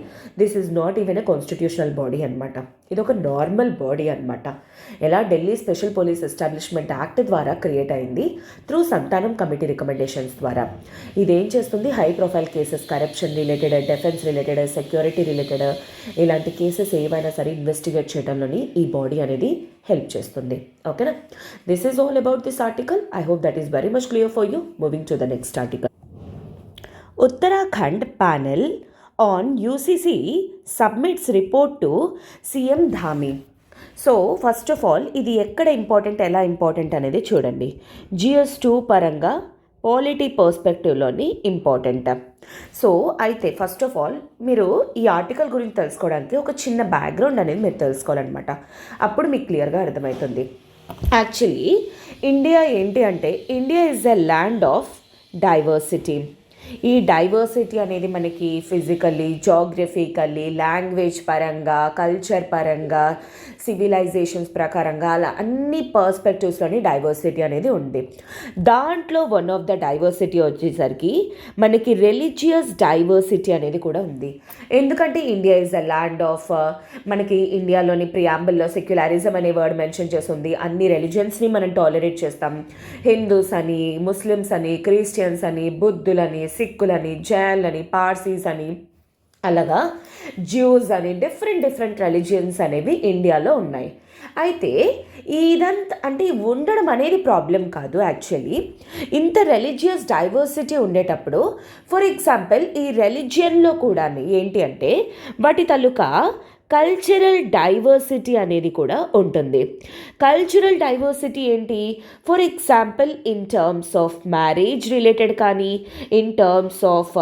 this is not even a constitutional body అనమాట. ఇది ఒక నార్మల్ బాడీ అనమాట. ఎలా? Delhi special police establishment act ద్వారా క్రియేట్ అయింది త్రూ సంతానం కమిటీ రికమెండేషన్స్ ద్వారా. ఇదేం చేస్తుంది? High profile cases, corruption related, defence related, security related ఇలాంటి కేసెస్ ఏవైనా సరే ఇన్వెస్టిగేట్ చేయడంలోని ఈ బాడీ అనేది హెల్ప్ చేస్తుంది. ఓకేనా, this is all about this article. I hope that is very much clear for you. Moving to the next article. Uttarakhand panel on UCC submits report to CM Dhami. So first of all ఇది ఎక్కడ important, ఎలా important అనేది చూడండి. GS2 పరంగా polity పర్స్పెక్టివ్లోని important. So అయితే first of all మీరు ఈ article గురించి తెలుసుకోవడానికి ఒక చిన్న బ్యాక్గ్రౌండ్ అనేది మీరు తెలుసుకోవాలన్నమాట. అప్పుడు మీకు క్లియర్గా అర్థమవుతుంది. యాక్చువల్లీ ఇండియా ఏంటి అంటే India is a land of diversity. ఈ డైవర్సిటీ అనేది మనకి ఫిజికల్లీ, జోగ్రఫికల్లీ, లాంగ్వేజ్ పరంగా, కల్చర్ పరంగా, సివిలైజేషన్స్ ప్రకారంగా అలా అన్ని పర్స్పెక్టివ్స్లోని డైవర్సిటీ అనేది ఉంది. దాంట్లో వన్ ఆఫ్ ద డైవర్సిటీ వచ్చేసరికి మనకి రిలీజియస్ డైవర్సిటీ అనేది కూడా ఉంది. ఎందుకంటే India is a land of, మనకి ఇండియాలోని ప్రియాంబుల్లో సెక్యులరిజం అనే వర్డ్ మెన్షన్ చేస్తుంది. అన్ని రిలీజియన్స్ని మనం టాలరేట్ చేస్తాం. హిందూస్ అని, ముస్లిమ్స్ అని, క్రిస్టియన్స్ అని, బుద్ధులని, సిక్కులని, జైన్లని, పార్సీస్ అని, అలాగా జ్యూస్ అని డిఫరెంట్ రిలీజియన్స్ అనేవి ఇండియాలో ఉన్నాయి. అయితే ఇదంతా అంటే ఉండడం అనేది ప్రాబ్లం కాదు. యాక్చువల్లీ ఇంత రిలీజియస్ డైవర్సిటీ ఉండేటప్పుడు ఫర్ ఎగ్జాంపుల్ ఈ రిలీజియన్లో కూడా ఏంటి అంటే వాటి తాలూకా కల్చరల్ డైవర్సిటీ అనేది కూడా ఉంటుంది. కల్చరల్ డైవర్సిటీ ఏంటి? For example in terms of marriage related కానీ, ఇన్ టర్మ్స్ ఆఫ్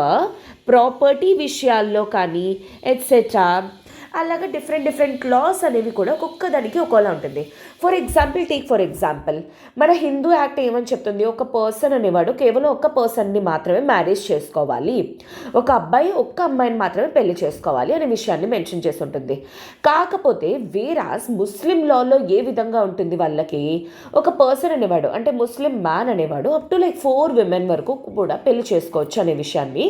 ప్రాపర్టీ విషయాల్లో కానీ ఎట్సెట్రా. అలాగే డిఫరెంట్ లాస్ అనేవి కూడా ఒక్కొక్క దానికి ఒక్కోలా ఉంటుంది. ఫర్ ఎగ్జాంపుల్ మన హిందూ యాక్ట్ ఏమని చెప్తుంది, ఒక పర్సన్ అనేవాడు కేవలం ఒక్క పర్సన్ని మాత్రమే మ్యారేజ్ చేసుకోవాలి, ఒక అబ్బాయి ఒక్క అమ్మాయిని మాత్రమే పెళ్లి చేసుకోవాలి అనే విషయాన్ని మెన్షన్ చేసి ఉంటుంది. కాకపోతే వేరాస్ ముస్లిం లాలో ఏ విధంగా ఉంటుంది, వాళ్ళకి ఒక పర్సన్ అనేవాడు అంటే ముస్లిం మ్యాన్ అనేవాడు అప్ టు లైక్ 4 women వరకు కూడా పెళ్లి చేసుకోవచ్చు అనే విషయాన్ని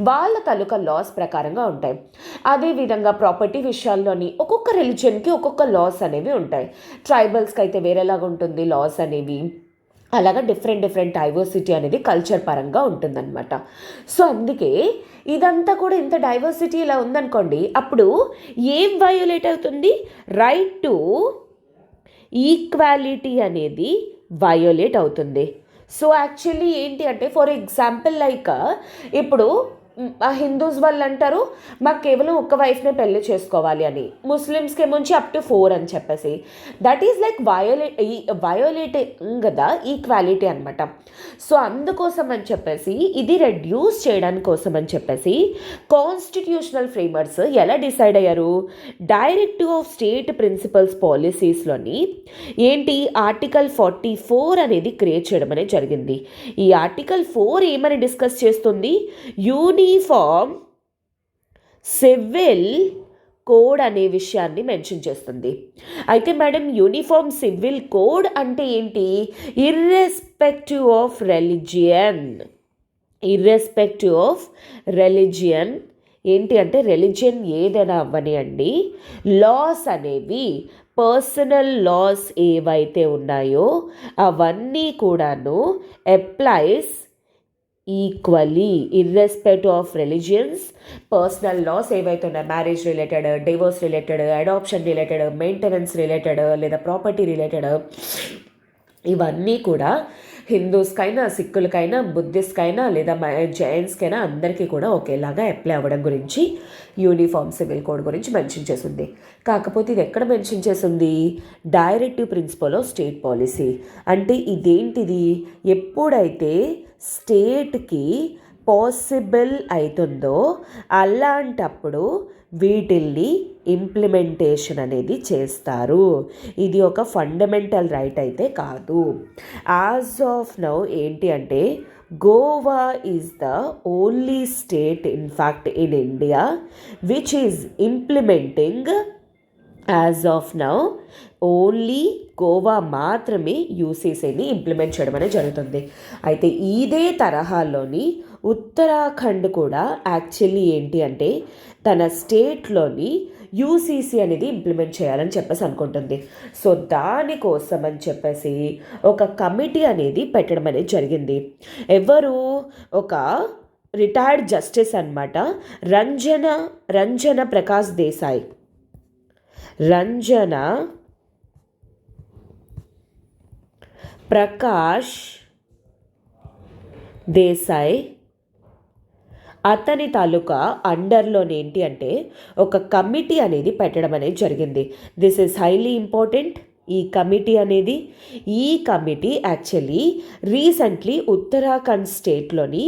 వాళ్ళ తాలూకా లాస్ ప్రకారంగా ఉంటాయి. అదేవిధంగా ప్రాపర్టీ విషయాల్లోని ఒక్కొక్క రిలీజియన్కి ఒక్కొక్క లాస్ అనేవి ఉంటాయి. ట్రైబల్స్కి అయితే వేరేలాగా ఉంటుంది లాస్ అనేవి. అలాగా డిఫరెంట్ డైవర్సిటీ అనేది కల్చర్ పరంగా ఉంటుందన్నమాట. సో అందుకే ఇదంతా కూడా ఇంత డైవర్సిటీ ఇలా ఉందనుకోండి, అప్పుడు ఏం వయోలేట్ అవుతుంది, రైట్ టు ఈక్వాలిటీ అనేది వయోలేట్ అవుతుంది. సో యాక్చువల్లీ ఏంటి అంటే ఫర్ ఎగ్జాంపుల్ లైక్ ఇప్పుడు హిందూస్ వాళ్ళు అంటారు మాకు కేవలం ఒక్క వైఫ్నే పెళ్లి చేసుకోవాలి అని, ముస్లిమ్స్కి ఏమొచ్చి అప్ టు 4 అని చెప్పేసి, దట్ ఈజ్ లైక్ వయోలేటింగ్ కదా ఈక్వాలిటీ అనమాట. సో అందుకోసం అని చెప్పేసి ఇది రెడ్యూస్ చేయడానికి కోసం అని చెప్పేసి కాన్స్టిట్యూషనల్ ఫ్రేమర్స్ ఎలా డిసైడ్ అయ్యారు, డైరెక్టివ్ ఆఫ్ స్టేట్ ప్రిన్సిపల్స్ పాలసీస్లోని ఏంటి ఆర్టికల్ 44 అనేది క్రియేట్ చేయడం అనేది జరిగింది. ఈ ఆర్టికల్ 4 ఏమని డిస్కస్ చేస్తుంది, యూనిఫామ్ సివిల్ కోడ్ అనే విషయాన్ని మెన్షన్ చేస్తుంది. అయితే మేడం యూనిఫామ్ సివిల్ కోడ్ అంటే ఏంటి, ఇర్రెస్పెక్టివ్ ఆఫ్ రెలిజియన్ ఏంటి అంటే రిలీజియన్ ఏదైనా అవ్వని అండి, లాస్ అనేవి పర్సనల్ లాస్ ఏవైతే ఉన్నాయో అవన్నీ కూడాను applies equally irrespective of religions. Personal laws ఏవైతే ఉన్నాయి marriage related, divorce related, adoption related, maintenance related లేదా ప్రాపర్టీ రిలేటెడ్, ఇవన్నీ కూడా హిందూస్కైనా సిక్కులకైనా బుద్ధిస్ట్కైనా లేదా జైన్స్కైనా అందరికీ కూడా ఒకేలాగా అప్లై అవ్వడం గురించి యూనిఫామ్ సివిల్ కోడ్ గురించి మెన్షన్ చేసింది. కాకపోతే ఇది ఎక్కడ మెన్షన్ చేసింది, directive principle of state policy. అంటే ఇదేంటిది, ఎప్పుడైతే స్టేట్కి పాసిబుల్ అవుతుందో అలాంటప్పుడు వీటిల్ని ఇంప్లిమెంటేషన్ అనేది చేస్తారు. ఇది ఒక ఫండమెంటల్ రైట్ అయితే కాదు. యాజ్ ఆఫ్ నౌ ఏంటి అంటే Goa is the only state in fact in India which is implementing as of now only Goa మాత్రమే యూసీసీని ఇంప్లిమెంట్ చేయడం అనేది జరుగుతుంది. అయితే ఇదే తరహాలోని ఉత్తరాఖండ్ కూడా యాక్చువల్లీ ఏంటి అంటే తన స్టేట్లోని యూసీసీ అనేది ఇంప్లిమెంట్ చేయాలని చెప్పేసి అనుకుంటుంది. సో దానికోసం అని చెప్పేసి ఒక కమిటీ అనేది పెట్టడం అనేది జరిగింది. ఎవరు, ఒక రిటైర్డ్ జస్టిస్ అనమాట, రంజన ప్రకాష్ దేశాయ్. రంజన ప్రకాష్ దేశాయ్ అతని తాలూకా అండర్లోని ఏంటి అంటే ఒక కమిటీ అనేది పెట్టడం అనేది జరిగింది. This is highly important. ఈ కమిటీ యాక్చువల్లీ రీసెంట్లీ ఉత్తరాఖండ్ స్టేట్లోని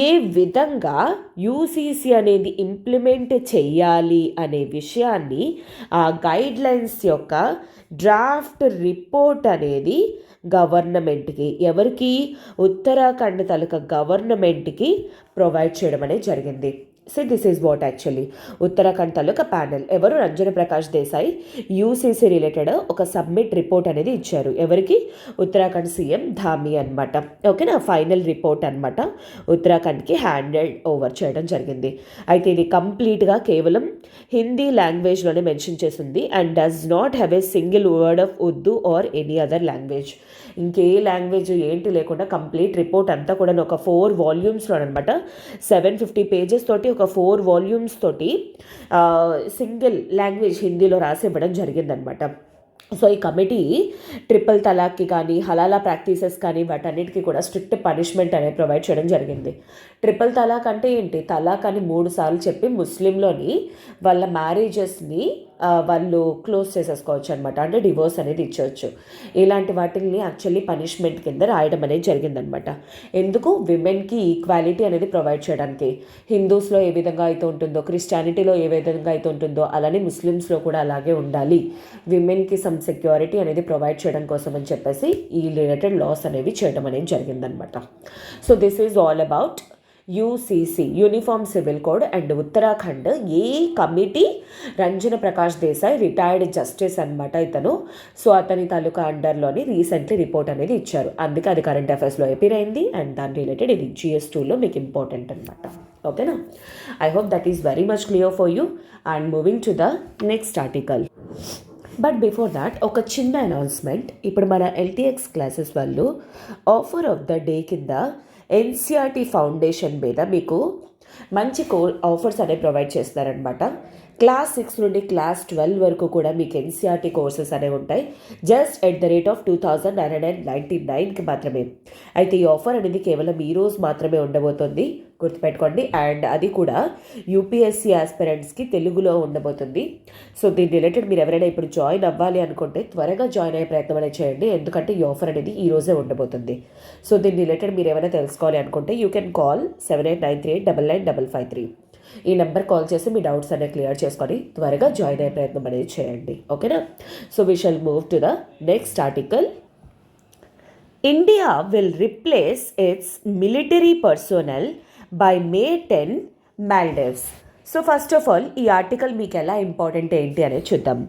ఏ విధంగా యూసీసీ అనేది ఇంప్లిమెంట్ చెయ్యాలి అనే విషయాన్ని ఆ గైడ్లైన్స్ యొక్క డ్రాఫ్ట్ రిపోర్ట్ అనేది గవర్నమెంట్కి, ఎవరికి, ఉత్తరాఖండ్ తాలూకా గవర్నమెంట్కి ప్రొవైడ్ చేయడం అనేది జరిగింది. So this is what actually Uttarakhand taluka panel ఎవరు, రంజన ప్రకాష్ దేశాయ్ యూసీసీ రిలేటెడ్ ఒక సబ్మిట్ రిపోర్ట్ అనేది ఇచ్చారు. ఎవరికి, ఉత్తరాఖండ్ సీఎం ధామి అనమాట. ఓకేనా, ఫైనల్ రిపోర్ట్ అనమాట ఉత్తరాఖండ్కి హ్యాండెడ్ ఓవర్ చేయడం జరిగింది. అయితే ఇది కంప్లీట్గా కేవలం హిందీ లాంగ్వేజ్లోనే మెన్షన్ చేసింది and does not have a single word of Urdu or any other language. ఇంకే లాంగ్వేజ్ ఏంటి లేకుండా కంప్లీట్ రిపోర్ట్ అంతా కూడా ఒక 4 వాల్యూమ్స్లో అనమాట, 750 pages తోటి ఒక 4 వాల్యూమ్స్ తోటి సింగిల్ లాంగ్వేజ్ హిందీలో రాసి ఇవ్వడం జరిగిందనమాట. సో ఈ కమిటీ ట్రిపుల్ తలాక్కి కానీ హలాలా ప్రాక్టీసెస్ కానీ వాటన్నిటికీ కూడా స్ట్రిక్ట్ పనిష్మెంట్ అనేది ప్రొవైడ్ చేయడం జరిగింది. ట్రిపుల్ తలాక్ అంటే ఏంటి, తలాక్ అని 3 సార్లు చెప్పి ముస్లింలోని వాళ్ళ మ్యారేజెస్ని వాళ్ళు క్లోజ్ చేసేసుకోవచ్చు అనమాట, అంటే డివోర్స్ అనేది ఇచ్చవచ్చు. ఇలాంటి వాటిని యాక్చువల్లీ పనిష్మెంట్ కింద రాయడం అనేది జరిగిందనమాట. ఎందుకు? విమెన్కి ఈక్వాలిటీ అనేది ప్రొవైడ్ చేయడానికి. హిందూస్లో ఏ విధంగా అయితే ఉంటుందో, క్రిస్టియానిటీలో ఏ విధంగా అయితే ఉంటుందో, అలానే ముస్లిమ్స్లో కూడా అలాగే ఉండాలి, విమెన్కి సమ్ సెక్యూరిటీ అనేది ప్రొవైడ్ చేయడం కోసం అని చెప్పేసి ఈ రిలేటెడ్ లాస్ అనేవి చేయడం అనేది జరిగిందనమాట. So this is all about UCC, uniform civil code. And Uttarakhand A committee, Ranjan Prakash Desai retired justice అనమాట ఇతను. సో అతని తాలూకా అండర్లోని రీసెంట్లీ రిపోర్ట్ అనేది ఇచ్చారు, అందుకే అది కరెంట్ అఫైర్స్లో అపీర్ అయింది. అండ్ దాని రిలేటెడ్ ఇది GS2లో మీకు ఇంపార్టెంట్ అనమాట. ఓకేనా? I hope that is very much clear for you. And moving to the next article. But before that ఒక చిన్న అనౌన్స్మెంట్. ఇప్పుడు మన LTX క్లాసెస్ వాళ్ళు ఆఫర్ ఆఫ్ ద డే కింద NCERT ఫౌండేషన్ మీద మీకు మంచి ఆఫర్స్ అనేవి ప్రొవైడ్ చేస్తారనమాట. క్లాస్ 6 నుండి క్లాస్ 12 వరకు కూడా మీకు NCERT కోర్సెస్ అనేవి ఉంటాయి, just at the rate of 2,999కి మాత్రమే. అయితే ఈ ఆఫర్ అనేది కేవలం ఈ రోజు మాత్రమే ఉండబోతుంది, గుర్తుపెట్టుకోండి. అండ్ అది కూడా UPSC ఆస్పిరెంట్స్కి తెలుగులో ఉండబోతుంది. సో దీని రిలేటెడ్ మీరు ఎవరైనా ఇప్పుడు జాయిన్ అవ్వాలి అనుకుంటే త్వరగా జాయిన్ అయ్యే ప్రయత్నం అనేది చేయండి, ఎందుకంటే ఈ ఆఫర్ అనేది ఈ రోజే ఉండబోతుంది. సో దీని రిలేటెడ్ మీరు ఏమైనా తెలుసుకోవాలి అనుకుంటే యూ కెన్ కాల్ 7893899553. ఈ నెంబర్ కాల్ చేసి మీ డౌట్స్ అనేవి క్లియర్ చేసుకొని త్వరగా జాయిన్ అయ్యే ప్రయత్నం అనేది చేయండి. ఓకేనా? So we shall move to the next article. India will replace it's military personnel by May 10 Maldives. So first of all ఈ ఆర్టికల్ మీకు ఎలా ఇంపార్టెంట్ ఏంటి అనేది చూద్దాం.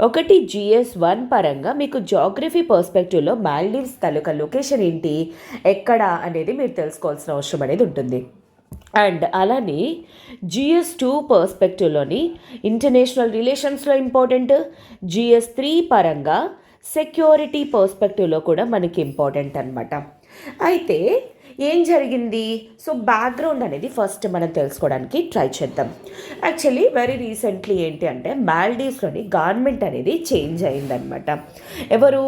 ఒకటి, GS1 పరంగా మీకు జాగ్రఫీ పర్స్పెక్టివ్లో మాల్డీవ్స్ తాలూకా లొకేషన్ ఏంటి, ఎక్కడ అనేది మీరు తెలుసుకోవాల్సిన అవసరం అనేది ఉంటుంది. అండ్ అలానే GS2 పర్స్పెక్టివ్లోని ఇంటర్నేషనల్ రిలేషన్స్లో ఇంపార్టెంట్, GS3 పరంగా సెక్యూరిటీ పర్స్పెక్టివ్లో కూడా మనకి ఇంపార్టెంట్ అనమాట. అయితే ఏం జరిగింది? సో బ్యాక్గ్రౌండ్ అనేది ఫస్ట్ మనం తెలుసుకోవడానికి ట్రై చేద్దాం. యాక్చువల్లీ వెరీ రీసెంట్లీ ఏంటి అంటే మాల్డీవ్స్లోని గవర్నమెంట్ అనేది చేంజ్ అయిందనమాట. ఎవరు?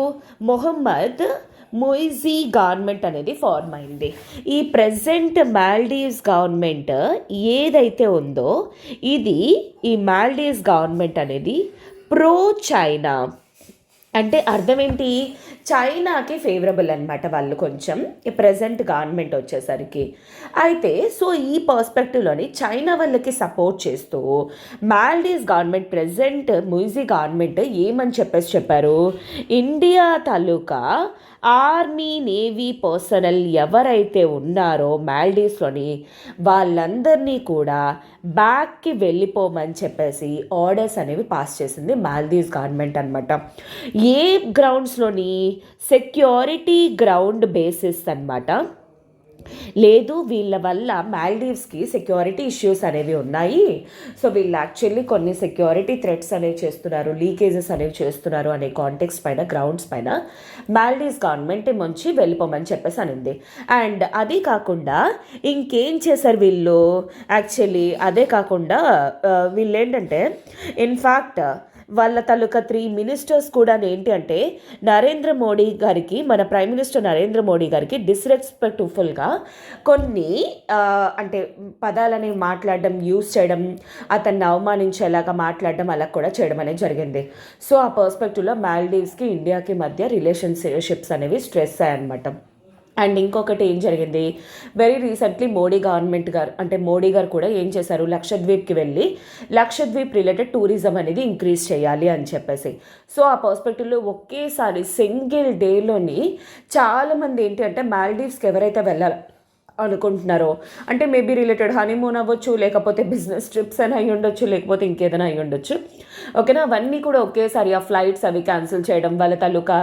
మొహమ్మద్ మొయిజీ గవర్నమెంట్ అనేది ఫార్మ్ అయింది. ఈ ప్రెజెంట్ మాల్డీవ్స్ గవర్నమెంట్ ఏదైతే ఉందో ఇది, ఈ మాల్డీవ్స్ గవర్నమెంట్ అనేది ప్రో చైనా, అంటే అర్థం ఏంటి? చైనాకి ఫేవరబుల్ అనమాట వాళ్ళు కొంచెం, ఈ ప్రజెంట్ గవర్నమెంట్ వచ్చేసరికి. అయితే సో ఈ పర్స్పెక్టివ్లోని చైనా వాళ్ళకి సపోర్ట్ చేస్తూ మాల్డీవ్స్ గవర్నమెంట్, ప్రెజెంట్ మొయిజీ గవర్నమెంట్ ఏమని చెప్పారు, ఇండియా తాలూకా ఆర్మీ నేవీ పర్సనల్ ఎవరైతే ఉన్నారో మాల్డీవ్స్లోని వాళ్ళందరినీ కూడా బ్యాక్కి వెళ్ళిపోమని చెప్పేసి ఆర్డర్స్ అనేవి పాస్ చేసింది మాల్దీవ్స్ గవర్నమెంట్ అనమాట. ఏ గ్రౌండ్స్లోని? సెక్యూరిటీ గ్రౌండ్ బేసిస్ అనమాట. లేదు, వీళ్ళ వల్ల మాల్దీవ్స్కి సెక్యూరిటీ ఇష్యూస్ అనేవి ఉన్నాయి, సో వీళ్ళు యాక్చువల్లీ కొన్ని సెక్యూరిటీ థ్రెట్స్ అనేవి చేస్తున్నారు, లీకేజెస్ అనేవి చేస్తున్నారు అనే కాంటెక్స్ట్ పైన, గ్రౌండ్స్ పైన మాల్దీవ్స్ గవర్నమెంట్ మంచి వెళ్ళిపోమని చెప్పేసి అనింది. అండ్ అది కాకుండా ఇంకేం చేశారు వీళ్ళు? యాక్చువల్లీ అదే కాకుండా వీళ్ళు ఏంటంటే ఇన్ఫ్యాక్ట్ వాళ్ళ తాలూకా 3 మినిస్టర్స్ కూడా ఏంటి అంటే నరేంద్ర మోడీ గారికి, మన ప్రైమ్ మినిస్టర్ నరేంద్ర మోడీ గారికి డిస్రెస్పెక్ట్ఫుల్గా కొన్ని అంటే పదాలని మాట్లాడడం, యూజ్ చేయడం, అతన్ని అవమానించేలాగా మాట్లాడడం అలా కూడా చేయడం అనేది జరిగింది. సో ఆ పర్స్పెక్టివ్లో మాల్దీవ్స్కి ఇండియాకి మధ్య రిలేషన్షిప్స్ అనేవి స్ట్రెస్ అయ్యాయన్నమాట. అండ్ ఇంకొకటి ఏం జరిగింది, వెరీ రీసెంట్లీ మోడీ గారు కూడా ఏం చేశారు, లక్షద్వీప్కి వెళ్ళి లక్షద్వీప్ రిలేటెడ్ టూరిజం అనేది ఇంక్రీజ్ చేయాలి అని చెప్పేసి. సో ఆ పర్స్పెక్టివ్లో ఒకేసారి సింగిల్ డేలోని చాలామంది ఏంటి అంటే మాల్దీవ్స్కి ఎవరైతే వెళ్ళాలి అనుకుంటున్నారో, అంటే మేబీ రిలేటెడ్ హనీమూన్ అవ్వచ్చు, లేకపోతే బిజినెస్ ట్రిప్స్ అని అయ్యి ఉండొచ్చు, లేకపోతే ఇంకేదైనా అయ్యి ఉండొచ్చు. ఓకేనా? అవన్నీ కూడా ఒకేసారి ఆ ఫ్లైట్స్ అవి క్యాన్సిల్ చేయడం, వాళ్ళ తాలూకా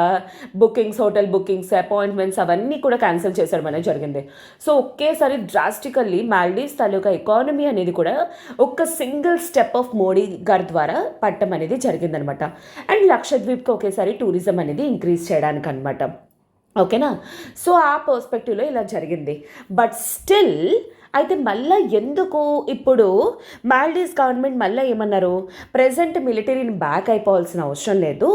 బుకింగ్స్, హోటల్ బుకింగ్స్, అపాయింట్మెంట్స్ అవన్నీ కూడా క్యాన్సిల్ చేసడం అనేది జరిగింది. సో ఒకేసారి డ్రాస్టికల్లీ మాల్దీవ్స్ తాలూకా ఎకానమీ అనేది కూడా ఒక సింగిల్ స్టెప్ ఆఫ్ మోడీ గారి ద్వారా పట్టడం అనేది జరిగిందనమాట. అండ్ లక్షద్వీప్కి ఒకేసారి టూరిజం అనేది ఇంక్రీజ్ చేయడానికి అనమాట. ఓకేనా? సో ఆ పర్స్పెక్టివ్లో ఇలా జరిగింది. బట్ స్టిల్ అయితే మళ్ళీ ఎందుకు ఇప్పుడు మాల్డీవ్స్ గవర్నమెంట్ మళ్ళీ ఏమన్నారు, ప్రజెంట్ మిలిటరీని బ్యాక్ అయిపోవాల్సిన అవసరం లేదు,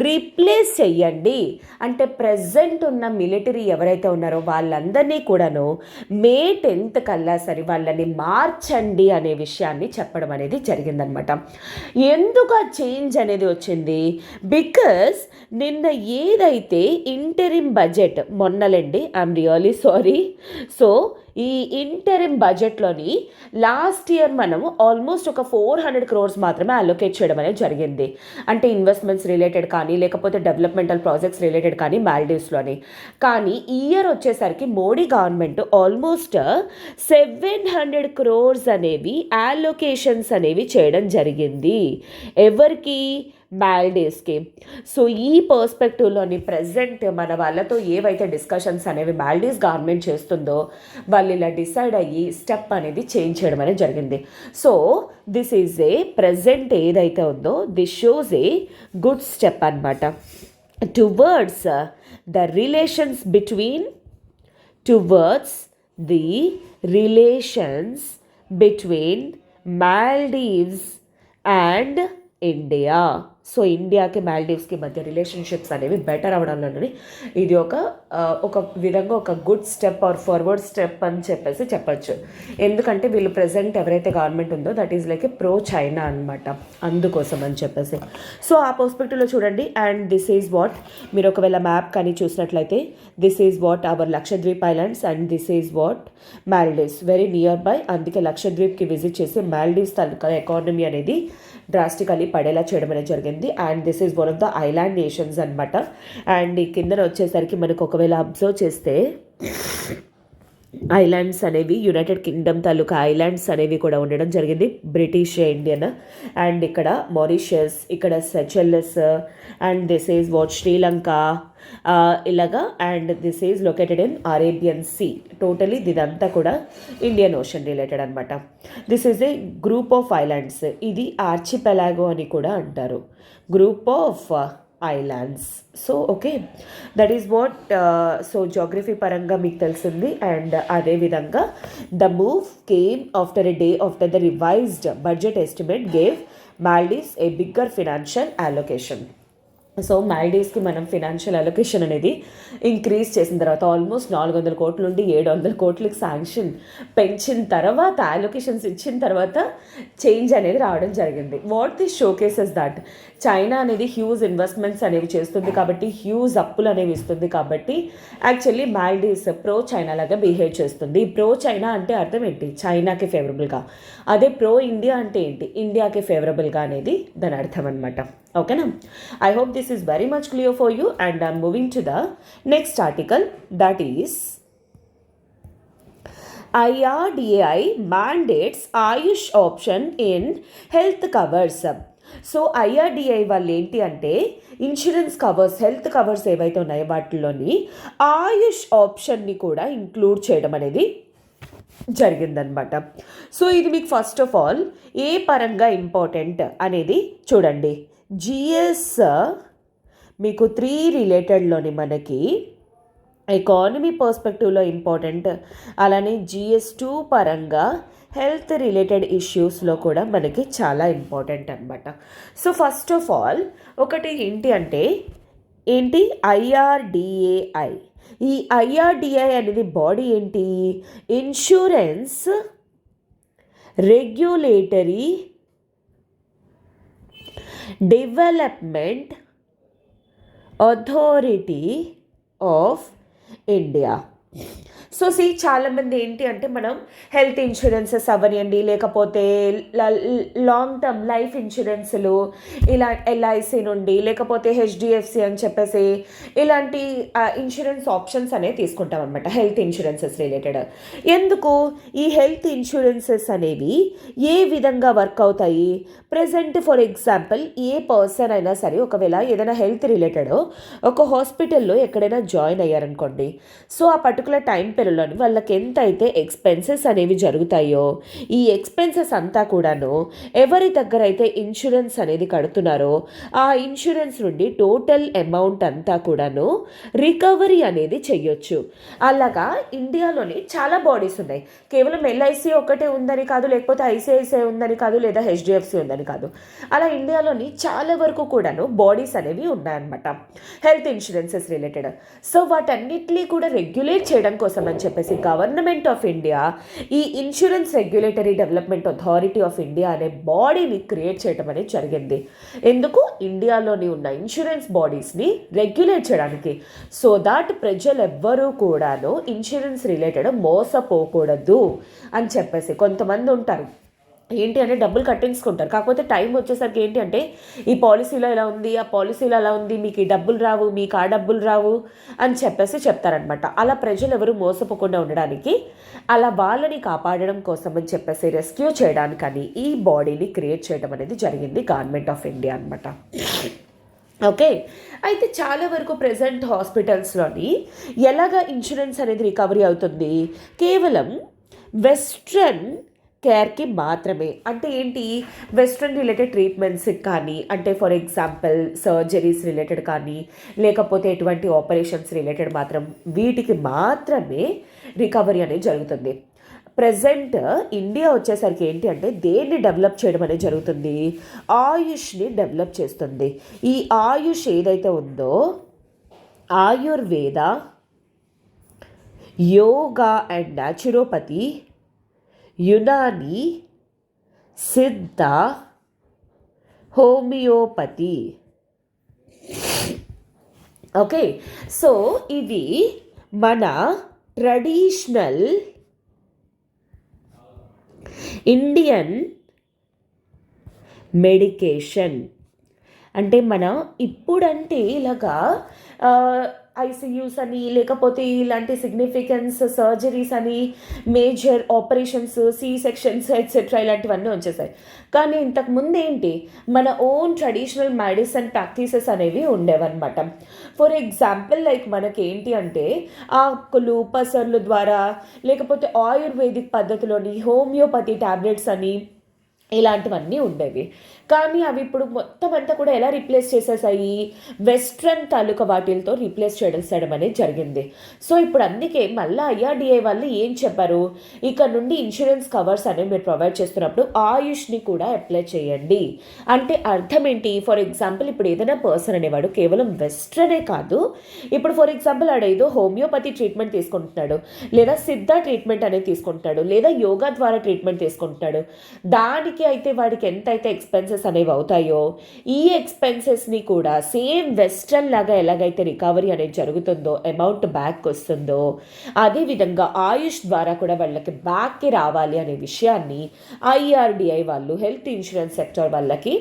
రీప్లేస్ చెయ్యండి అంటే ప్రజెంట్ ఉన్న మిలిటరీ ఎవరైతే ఉన్నారో వాళ్ళందరినీ కూడాను మే 10th కల్లా సరే వాళ్ళని మార్చండి అనే విషయాన్ని చెప్పడం అనేది జరిగిందనమాట. ఎందుకు ఆ చేంజ్ అనేది వచ్చింది? బికాస్ నిన్న ఏదైతే ఇంటరిమ్ బడ్జెట్ మొన్నలండి, ఐఎమ్ రియలీ సారీ, సో ఈ ఇంటరిమ్ బడ్జెట్లోని లాస్ట్ ఇయర్ మనం ఆల్మోస్ట్ ఒక 400 crores మాత్రమే అలొకేట్ చేయడం అనేది జరిగింది. అంటే ఇన్వెస్ట్మెంట్స్ రిలేటెడ్ కానీ లేకపోతే డెవలప్మెంటల్ ప్రాజెక్ట్స్ రిలేటెడ్ కానీ మాల్డీవ్స్లోని. కానీ ఈ ఇయర్ వచ్చేసరికి మోడీ గవర్నమెంట్ ఆల్మోస్ట్ 700 crores అనేవి అలొకేషన్స్ అనేవి చేయడం జరిగింది. ఎవరికి? మాల్డీవ్స్కి. సో ఈ పర్స్పెక్టివ్లోని ప్రజెంట్ మన వాళ్ళతో ఏవైతే డిస్కషన్స్ అనేవి మాల్డీవ్స్ గవర్నమెంట్ చేస్తుందో వాళ్ళు ఇలా డిసైడ్ అయ్యి స్టెప్ అనేది చేంజ్ చేయడం అనేది జరిగింది. So this is a present ఏదైతే ఉందో this shows a good step అనమాట towards the relations between Maldives and India. So ఇండియాకి మాల్డీవ్స్కి మధ్య రిలేషన్షిప్స్ అనేవి బెటర్ అవడంలోనే ఇది ఒక విధంగా ఒక good step are forward step అని చెప్పచ్చు. ఎందుకంటే వీళ్ళు ప్రజెంట్ ఎవరైతే గవర్నమెంట్ ఉందో that is like A pro China అనమాట, అందుకోసం అని చెప్పేసి. సో ఆ పర్స్పెక్టివ్లో చూడండి. అండ్ దిస్ ఈజ్ వాట్, మీరు ఒకవేళ మ్యాప్ కానీ చూసినట్లయితే this is what our Lakshadweep islands and this is what Maldives, very near by. అందుకే లక్షద్వీప్కి విజిట్ చేసి మాల్డీవ్స్ తాలూకా ఎకానమీ అనేది డ్రాస్టికలీ పడేలా చేయడం అనేది జరిగింది. And this is one of the island nations అనమాట. అండ్ ఈ కింద వచ్చేసరికి మనకు ఒకవేళ అబ్జర్వ్ చేస్తే ఐలాండ్స్ అనేవి యునైటెడ్ కింగ్డమ్ తాలూకా ఐలాండ్స్ అనేవి కూడా ఉండడం జరిగింది, బ్రిటిష్ ఇండియన్. అండ్ ఇక్కడ మారిషస్, ఇక్కడ సెచెల్లస్, and this is what Sri Lanka ఇలాగా. And this is located in Arabian sea. Totally ఇదంతా కూడా ఇండియన్ ఓషన్ రిలేటెడ్ అనమాట. This is A group of islands. ఇది ఆర్చిపెలాగో అని కూడా అంటారు, group of islands. So okay, that is what. So geography పరంగా మీకు తెలిసింది. అండ్ అదేవిధంగా the move came after a day after the revised budget estimate gave Maldives A bigger financial allocation. So మాల్డీవ్స్కి మనం ఫినాన్షియల్ అలొకేషన్ అనేది increase చేసిన తర్వాత almost 400 కోట్ల నుండి 700 కోట్లకి శాంక్షన్ పెంచిన తర్వాత అలొకేషన్స్ ఇచ్చిన తర్వాత చేంజ్ అనేది రావడం జరిగింది. What this showcases that China అనేది హ్యూజ్ ఇన్వెస్ట్మెంట్స్ అనేవి చేస్తుంది కాబట్టి, హ్యూజ్ అప్పులు అనేవి ఇస్తుంది కాబట్టి యాక్చువల్లీ మాల్డీవ్స్ ప్రో చైనా లాగా బిహేవ్ చేస్తుంది. ప్రో చైనా అంటే అర్థం ఏంటి? చైనాకి ఫేవరబుల్గా. అదే ప్రో ఇండియా అంటే ఏంటి? ఇండియాకి ఫేవరబుల్గా అనేది దాని అర్థం అనమాట. ఓకేనా? I hope this is very much clear for you. And I'm moving to the next article, that is IRDAI mandates Ayush option in health covers. So IRDAI వాళ్ళు ఏంటి అంటే ఇన్సూరెన్స్ కవర్స్, హెల్త్ కవర్స్ ఏవైతే ఉన్నాయో వాటిలోని ఆయుష్ ఆప్షన్ని కూడా include చేయడం అనేది జరిగిందనమాట. సో ఇది మీకు ఫస్ట్ ఆఫ్ ఆల్ ఏ పరంగా ఇంపార్టెంట్ అనేది చూడండి. GS మీకు 3 రిలేటెడ్లోని మనకి ఎకానమీ పర్స్పెక్టివ్లో ఇంపార్టెంట్, అలానే GS2 పరంగా హెల్త్ రిలేటెడ్ ఇష్యూస్లో కూడా మనకి చాలా ఇంపార్టెంట్ అనమాట. సో ఫస్ట్ ఆఫ్ ఆల్ ఒకటి ఏంటి అంటే IRDAI. ఈ IRDAI అనేది బాడీ ఏంటి? Insurance regulatory development authority of India. So చాలామంది ఏంటి అంటే మనం హెల్త్ ఇన్సూరెన్సెస్ అవనియండి, లేకపోతే లాంగ్ టర్మ్ లైఫ్ ఇన్సూరెన్స్లు ఇలా LIC నుండి, లేకపోతే HDFC అని చెప్పేసి ఇలాంటి ఇన్సూరెన్స్ ఆప్షన్స్ అనేవి తీసుకుంటాం అనమాట, హెల్త్ ఇన్సూరెన్సెస్ రిలేటెడ్. ఎందుకు ఈ హెల్త్ ఇన్సూరెన్సెస్ అనేవి ఏ విధంగా వర్క్ అవుతాయి? Present for example A person అయినా సరే ఒకవేళ ఏదైనా హెల్త్ రిలేటెడ్ ఒక హాస్పిటల్లో ఎక్కడైనా జాయిన్ అయ్యారనుకోండి, సో ఆ పర్టికులర్ టైం పీపుల్లోని వాళ్ళకి ఎంత అయితే ఎక్స్పెన్సెస్ అనేవి జరుగుతాయో ఈ ఎక్స్పెన్సెస్ అంతా కూడాను ఎవరి దగ్గర అయితే ఇన్సూరెన్స్ అనేది కడుతున్నారో ఆ ఇన్సూరెన్స్ నుండి టోటల్ అమౌంట్ అంతా కూడాను రికవరీ అనేది చెయ్యొచ్చు. అలాగా ఇండియాలోని చాలా బాడీస్ ఉన్నాయి. కేవలం ఎల్ఐసి ఒకటే ఉందని కాదు, లేకపోతే ఐసిఐసిఐ ఉందని కాదు, లేదా హెచ్డిఎఫ్సి ఉందని కాదు. అలా ఇండియాలోని చాలా వరకు కూడాను బాడీస్ అనేవి ఉన్నాయన్నమాట హెల్త్ ఇన్సూరెన్సెస్ రిలేటెడ్. సో వాటన్నిటినీ కూడా రెగ్యులేట్ చేయడం కోసం అని చెప్పేసి గవర్నమెంట్ ఆఫ్ ఇండియా ఈ insurance regulatory development authority of India అనే బాడీని క్రియేట్ చేయడం అనేది జరిగింది. ఎందుకు? ఇండియాలోని ఉన్న ఇన్సూరెన్స్ బాడీస్ని రెగ్యులేట్ చేయడానికి. సో దాట్ ప్రజలు ఎవ్వరూ కూడాను ఇన్సూరెన్స్ రిలేటెడ్ మోసపోకూడదు అని చెప్పేసి. కొంతమంది ఉంటారు ఏంటి అంటే డబ్బులు కట్టించుకుంటారు, కాకపోతే టైం వచ్చేసరికి ఏంటి అంటే ఈ పాలసీలో ఇలా ఉంది, ఆ పాలసీలో అలా ఉంది, మీకు ఈ డబ్బులు రావు, మీకు ఆ డబ్బులు రావు అని చెప్పేసి చెప్తారనమాట. అలా ప్రజలు ఎవరు మోసపోకుండా ఉండడానికి, అలా వాళ్ళని కాపాడడం కోసం అని చెప్పేసి రెస్క్యూ చేయడానికని ఈ బాడీని క్రియేట్ చేయడం అనేది జరిగింది గవర్నమెంట్ ఆఫ్ ఇండియా అనమాట. ఓకే, అయితే చాలా వరకు ప్రెజెంట్ హాస్పిటల్స్లోని ఎలాగ ఇన్సూరెన్స్ అనేది రికవరీ అవుతుంది? కేవలం వెస్ట్రన్ కేర్కి మాత్రమే. అంటే ఏంటి? వెస్ట్రన్ రిలేటెడ్ ట్రీట్మెంట్స్కి కానీ, అంటే ఫర్ ఎగ్జాంపుల్ సర్జరీస్ రిలేటెడ్ కానీ, లేకపోతే ఎటువంటి ఆపరేషన్స్ రిలేటెడ్ మాత్రం వీటికి మాత్రమే రికవరీ అనేది జరుగుతుంది. ప్రజెంట్ ఇండియా వచ్చేసరికి ఏంటి అంటే దేన్ని డెవలప్ చేయడం అనేది జరుగుతుంది? ఆయుష్ని డెవలప్ చేస్తుంది. ఈ ఆయుష్ ఏదైతే ఉందో ఆయుర్వేద, యోగా అండ్ న్యాచురోపతి, యునాని, సిద్ధ, హోమియోపతి. ఓకే, సో ఇవి మన ట్రెడిషనల్ ఇండియన్ మెడికేషన్. అంటే మన ఇప్పుడంటే ఇలాగా ఐసీయూస్ అని, లేకపోతే ఇలాంటి సిగ్నిఫికెన్స్ సర్జరీస్ అని, major operations, C sections etcetera ఇలాంటివన్నీ వచ్చేసాయి. కానీ ఇంతకుముందు ఏంటి, మన ఓన్ ట్రెడిషనల్ మెడిసిన్ ప్రాక్టీసెస్ అనేవి ఉండేవన్నమాట. ఫర్ ఎగ్జాంపుల్ లైక్ మనకి ఏంటి అంటే ఆకులు, పసర్లు ద్వారా, లేకపోతే ఆయుర్వేదిక్ పద్ధతిలోని హోమియోపతి ట్యాబ్లెట్స్ అని ఇలాంటివన్నీ ఉండేవి. కానీ అవి ఇప్పుడు మొత్తం అంతా కూడా ఎలా రీప్లేస్ చేసేసాయి? వెస్ట్రన్ తాలూకా వాటిలతో రీప్లేస్ చేయడం అనేది జరిగింది. సో ఇప్పుడు అందుకే మళ్ళీ ఐఆర్డిఐ వాళ్ళు ఏం చెప్పారు, ఇక్కడ నుండి ఇన్సూరెన్స్ కవర్స్ అనేవి మీరు ప్రొవైడ్ చేస్తున్నప్పుడు ఆయుష్ని కూడా అప్లై చేయండి. అంటే అర్థం ఏంటి? ఫర్ ఎగ్జాంపుల్ ఇప్పుడు ఏదైనా పర్సన్ అనేవాడు కేవలం వెస్ట్రనే కాదు, ఇప్పుడు ఫర్ ఎగ్జాంపుల్ ఆడేదో హోమియోపతి ట్రీట్మెంట్ తీసుకుంటున్నాడు, లేదా సిద్ధ ట్రీట్మెంట్ అనేది తీసుకుంటున్నాడు, లేదా యోగా ద్వారా ట్రీట్మెంట్ తీసుకుంటున్నాడు. దానికి అయితే వాడికి ఎంతైతే ఎక్స్పెన్సెస్ అనేవి అవుతాయో ఈ ఎక్స్పెన్సెస్ని కూడా సేమ్ వెస్ట్రన్ లాగా ఎలాగైతే రికవరీ అనేది జరుగుతుందో, అమౌంట్ బ్యాక్ వస్తుందో, అదేవిధంగా ఆయుష్ ద్వారా కూడా వాళ్ళకి బ్యాక్కి రావాలి అనే విషయాన్ని ఐఆర్డిఐ వాళ్ళు హెల్త్ ఇన్సూరెన్స్ సెక్టర్ వాళ్ళకి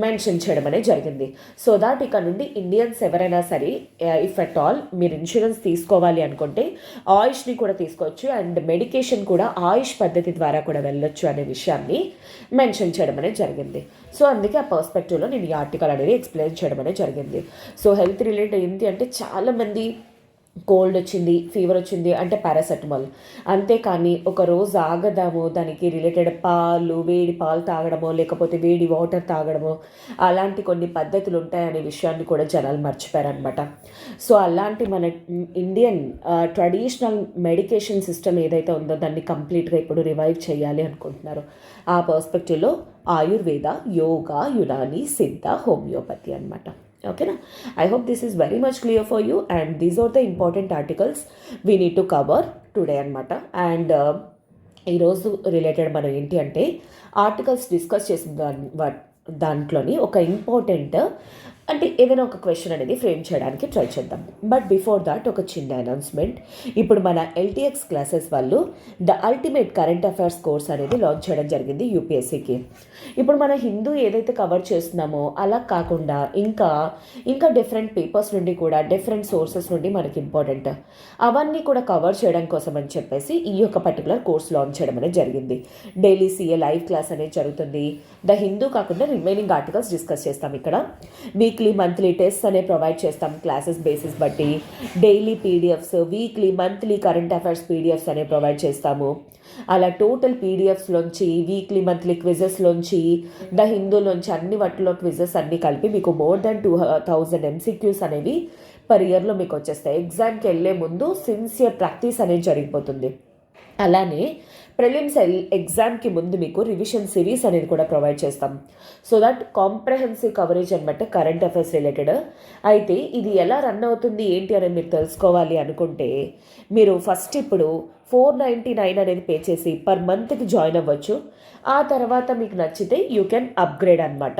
మెన్షన్ చేయడం అనేది జరిగింది. సో దాట్ ఇక్కడ నుండి ఇండియన్స్ ఎవరైనా సరే ఇఫ్ అట్ ఆల్ మీరు ఇన్సూరెన్స్ తీసుకోవాలి అనుకుంటే ఆయుష్ని కూడా తీసుకోవచ్చు అండ్ మెడికేషన్ కూడా ఆయుష్ పద్ధతి ద్వారా కూడా వెళ్ళొచ్చు అనే విషయాన్ని మెన్షన్ చేయడం అనేది జరిగింది. సో అందుకే ఆ పర్స్పెక్టివ్లో నేను ఈ ఆర్టికల్ అనేది ఎక్స్ప్లెయిన్ చేయడం అనేది జరిగింది. సో హెల్త్ రిలేటెడ్ ఏంటి అంటే చాలామంది కోల్డ్ వచ్చింది, ఫీవర్ వచ్చింది అంటే పారాసెటమాల్, అంతేకాని ఒక రోజు ఆగదాము దానికి రిలేటెడ్ పాలు, వేడి పాలు తాగడమో లేకపోతే వేడి వాటర్ తాగడమో అలాంటి కొన్ని పద్ధతులు ఉంటాయనే విషయాన్ని కూడా జనాలు మర్చిపోయారనమాట. సో అలాంటి మన ఇండియన్ ట్రెడిషనల్ మెడికేషన్ సిస్టమ్ ఏదైతే ఉందో దాన్ని కంప్లీట్గా ఇప్పుడు రివైవ్ చేయాలి అనుకుంటున్నారు. ఆ పర్స్పెక్టివ్లో ఆయుర్వేద, యోగా, యునాని, సిద్ధ, హోమియోపతి అనమాట. ఓకేనా? I hope this is very much clear for you and these are the important articles we need to cover today అనమాట. అండ్ ఈరోజు రిలేటెడ్ మనం ఏంటి అంటే ఆర్టికల్స్ డిస్కస్ చేసిన దాంట్లోని ఒక ఇంపార్టెంట్ అంటే ఏదైనా ఒక క్వశ్చన్ అనేది ఫ్రేమ్ చేయడానికి ట్రై చేద్దాం. బట్ బిఫోర్ దాట్ ఒక చిన్న అనౌన్స్మెంట్. ఇప్పుడు మన ఎల్టీఎక్స్ క్లాసెస్ వాళ్ళు the ultimate current affairs course అనేది లాంచ్ చేయడం జరిగింది యూపీఎస్సీకి. ఇప్పుడు మన హిందూ ఏదైతే కవర్ చేస్తున్నామో అలా కాకుండా ఇంకా డిఫరెంట్ పేపర్స్ నుండి కూడా డిఫరెంట్ సోర్సెస్ నుండి మనకి ఇంపార్టెంట్ అవన్నీ కూడా కవర్ చేయడం కోసం అని చెప్పేసి ఈ యొక్క పర్టికులర్ కోర్స్ లాంచ్ చేయడం అనేది జరిగింది. డైలీ సీఏ లైవ్ క్లాస్ అనేది జరుగుతుంది. ద హిందూ కాకుండా రిమైనింగ్ ఆర్టికల్స్ డిస్కస్ చేస్తాం ఇక్కడ. మీకు వీక్లీ మంత్లీ టెస్ట్ అనేవి ప్రొవైడ్ చేస్తాం క్లాసెస్ బేసిస్ బట్టి. Daily PDFs, weekly monthly current affairs PDFs అనేవి ప్రొవైడ్ చేస్తాము. అలా టోటల్ పీడిఎఫ్స్లోంచి, వీక్లీ మంత్లీ క్విజెస్లోంచి, ద హిందూలోంచి అన్ని వాటిలో క్విజెస్ అన్నీ కలిపి మీకు మోర్ దెన్ 2000 MCQs అనేవి పర్ ఇయర్లో మీకు వచ్చేస్తాయి. ఎగ్జామ్కి వెళ్ళే ముందు సిన్సియర్ ప్రాక్టీస్ అనేది జరిగిపోతుంది. అలానే ప్రిలిమ్స్ ఎగ్జామ్కి ముందు మీకు రివిజన్ సిరీస్ అనేది కూడా ప్రొవైడ్ చేస్తాం. సో దట్ కాంప్రహెన్సివ్ కవరేజ్ అనమాట కరెంట్ అఫైర్స్ రిలేటెడ్. అయితే ఇది ఎలా రన్ అవుతుంది ఏంటి అనేది మీరు తెలుసుకోవాలి అనుకుంటే మీరు ఫస్ట్ ఇప్పుడు 499 అనేది పే చేసి పర్ మంత్కి జాయిన్ అవ్వచ్చు. ఆ తర్వాత మీకు నచ్చితే యూ కెన్ అప్గ్రేడ్ అనమాట.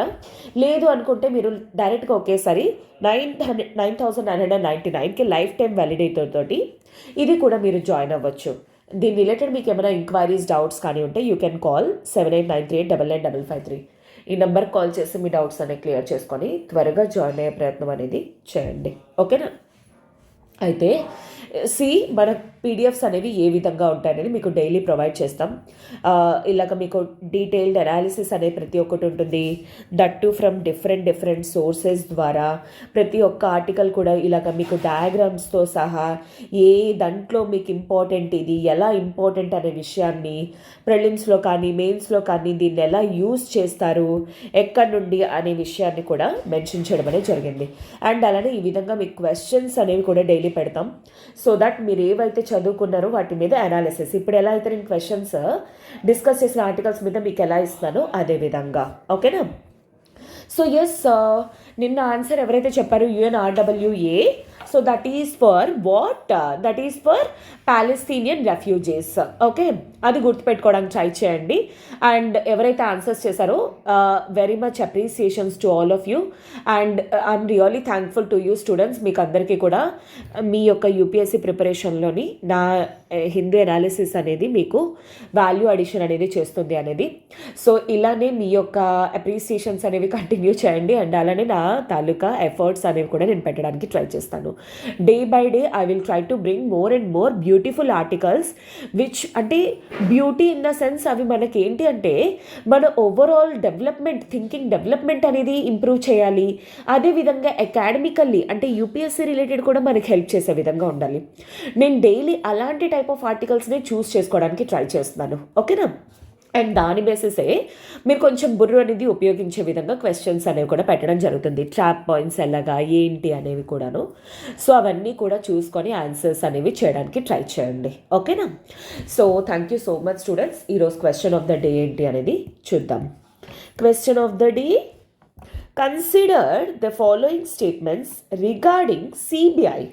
లేదు అనుకుంటే మీరు డైరెక్ట్గా ఒకేసారి 9,999కి లైఫ్ టైం వ్యాలిడేటర్ తోటి ఇది కూడా మీరు జాయిన్ అవ్వచ్చు. దీని రిలేటెడ్ మీకు ఏమైనా ఎంక్వైరీస్, డౌట్స్ కానీ ఉంటే యూ కెన్ కాల్ 7893899553. ఈ నెంబర్కి కాల్ చేసి మీ డౌట్స్ అనేవి క్లియర్ చేసుకొని త్వరగా జాయిన్ అయ్యే ప్రయత్నం అనేది చేయండి. ఓకేనా? అయితే మన పీడిఎఫ్స్ అనేవి ఏ విధంగా ఉంటాయనేది మీకు డైలీ ప్రొవైడ్ చేస్తాం. ఇలాగ మీకు డీటెయిల్డ్ అనాలిసిస్ అనేది ప్రతి ఒక్కటి ఉంటుంది. That to from different sources ద్వారా ప్రతి ఒక్క ఆర్టికల్ కూడా ఇలాగ మీకు డయాగ్రామ్స్తో సహా ఏ దాంట్లో మీకు ఇంపార్టెంట్, ఇది ఎలా ఇంపార్టెంట్ అనే విషయాన్ని ప్రిలిమ్స్లో కానీ మెయిన్స్లో కానీ దీన్ని ఎలా యూజ్ చేస్తారు, ఎక్కడి నుండి అనే విషయాన్ని కూడా మెన్షన్ చేయడం అనేది జరిగింది. అండ్ అలానే ఈ విధంగా మీకు క్వశ్చన్స్ అనేవి కూడా డైలీ పెడతాం. సో దట్ మీరు ఏవైతే చదువుకున్నారో వాటి మీద అనాలిసిస్, ఇప్పుడు ఎలా అయితే నేను క్వశ్చన్స్ డిస్కస్ చేసిన ఆర్టికల్స్ మీద మీకు ఎలా ఇస్తానో అదే విధంగా. ఓకేనా? సో ఎస్, నిన్న ఆన్సర్ ఎవరైతే చెప్పారో UNRWA, so that is for what? That is for Palestinian refugees. Okay, అది గుర్తుపెట్టుకోవడానికి ట్రై చేయండి. అండ్ ఎవరైతే ఆన్సర్స్ చేశారో very much appreciations to all of you. And I'm really thankful to you students. మీకు అందరికీ కూడా మీ యొక్క UPSC ప్రిపరేషన్లోని నా హిందీ అనాలిసిస్ అనేది మీకు వాల్యూ అడిషన్ అనేది చేస్తుంది అనేది. సో ఇలానే మీ యొక్క అప్రిసియేషన్స్ అనేవి కంటిన్యూ చేయండి. అండ్ అలానే నా తాలూకా ఎఫర్ట్స్ అనేవి కూడా నేను పెట్టడానికి ట్రై చేస్తాను. Day by day I will try to bring more and more beautiful articles which, అంటే బ్యూటీ ఇన్ ద సెన్స్ అవి మనకి ఏంటి అంటే మన ఓవరాల్ డెవలప్మెంట్, థింకింగ్ డెవలప్మెంట్ అనేది ఇంప్రూవ్ చేయాలి. అదేవిధంగా అకాడమికల్లీ అంటే UPSC రిలేటెడ్ కూడా మనకి హెల్ప్ చేసే విధంగా ఉండాలి. నేను డైలీ అలాంటి టైప్ ఆఫ్ ఆర్టికల్స్ని చూస్ చేసుకోవడానికి ట్రై చేస్తున్నాను. ఓకేనా? అండ్ దాని బేసిసే మీరు కొంచెం బుర్ర అనేది ఉపయోగించే విధంగా క్వశ్చన్స్ అనేవి కూడా పెట్టడం జరుగుతుంది. ట్రాప్ పాయింట్స్ ఎలాగా ఏంటి అనేవి కూడాను. సో అవన్నీ కూడా చూసుకొని ఆన్సర్స్ అనేవి చేయడానికి ట్రై చేయండి. ఓకేనా? So thank you so much students. ఈరోజు క్వశ్చన్ ఆఫ్ ద డే ఏంటి అనేది చూద్దాం. Question of the day: consider the following statements regarding CBI.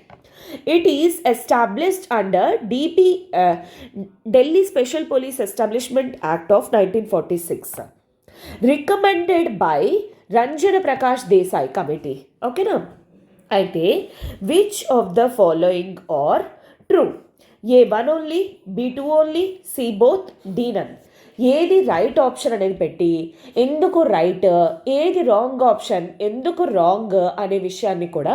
It is established under Delhi Special Police Establishment Act of 1946, recommended by Ranjana Prakash Desai Committee. Okay, na? అయితే which of the following are true? A1 only, B2 only, C both, D none. ఏది right option అనేది పెట్టి ఎందుకు right, ఏది wrong option, ఎందుకు wrong అనే విషయాన్ని కూడా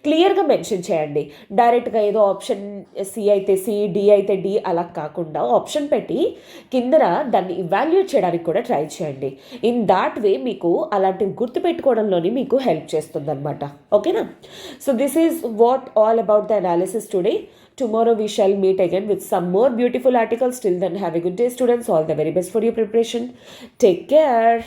క్లియర్గా మెన్షన్ చేయండి. డైరెక్ట్గా ఏదో ఆప్షన్ C అయితే C, D అయితే D అలా కాకుండా ఆప్షన్ పెట్టి కిందన దాన్ని ఇవాల్యుయేట్ చేయడానికి కూడా ట్రై చేయండి. ఇన్ దాట్ వే మీకు అలాంటివి గుర్తుపెట్టుకోవడంలోని మీకు హెల్ప్ చేస్తుంది అనమాట. ఓకేనా? So this is what all about the analysis today. Tomorrow we shall meet again with some more beautiful articles. Till then, have a good day, students. All the very best for your preparation. Take care.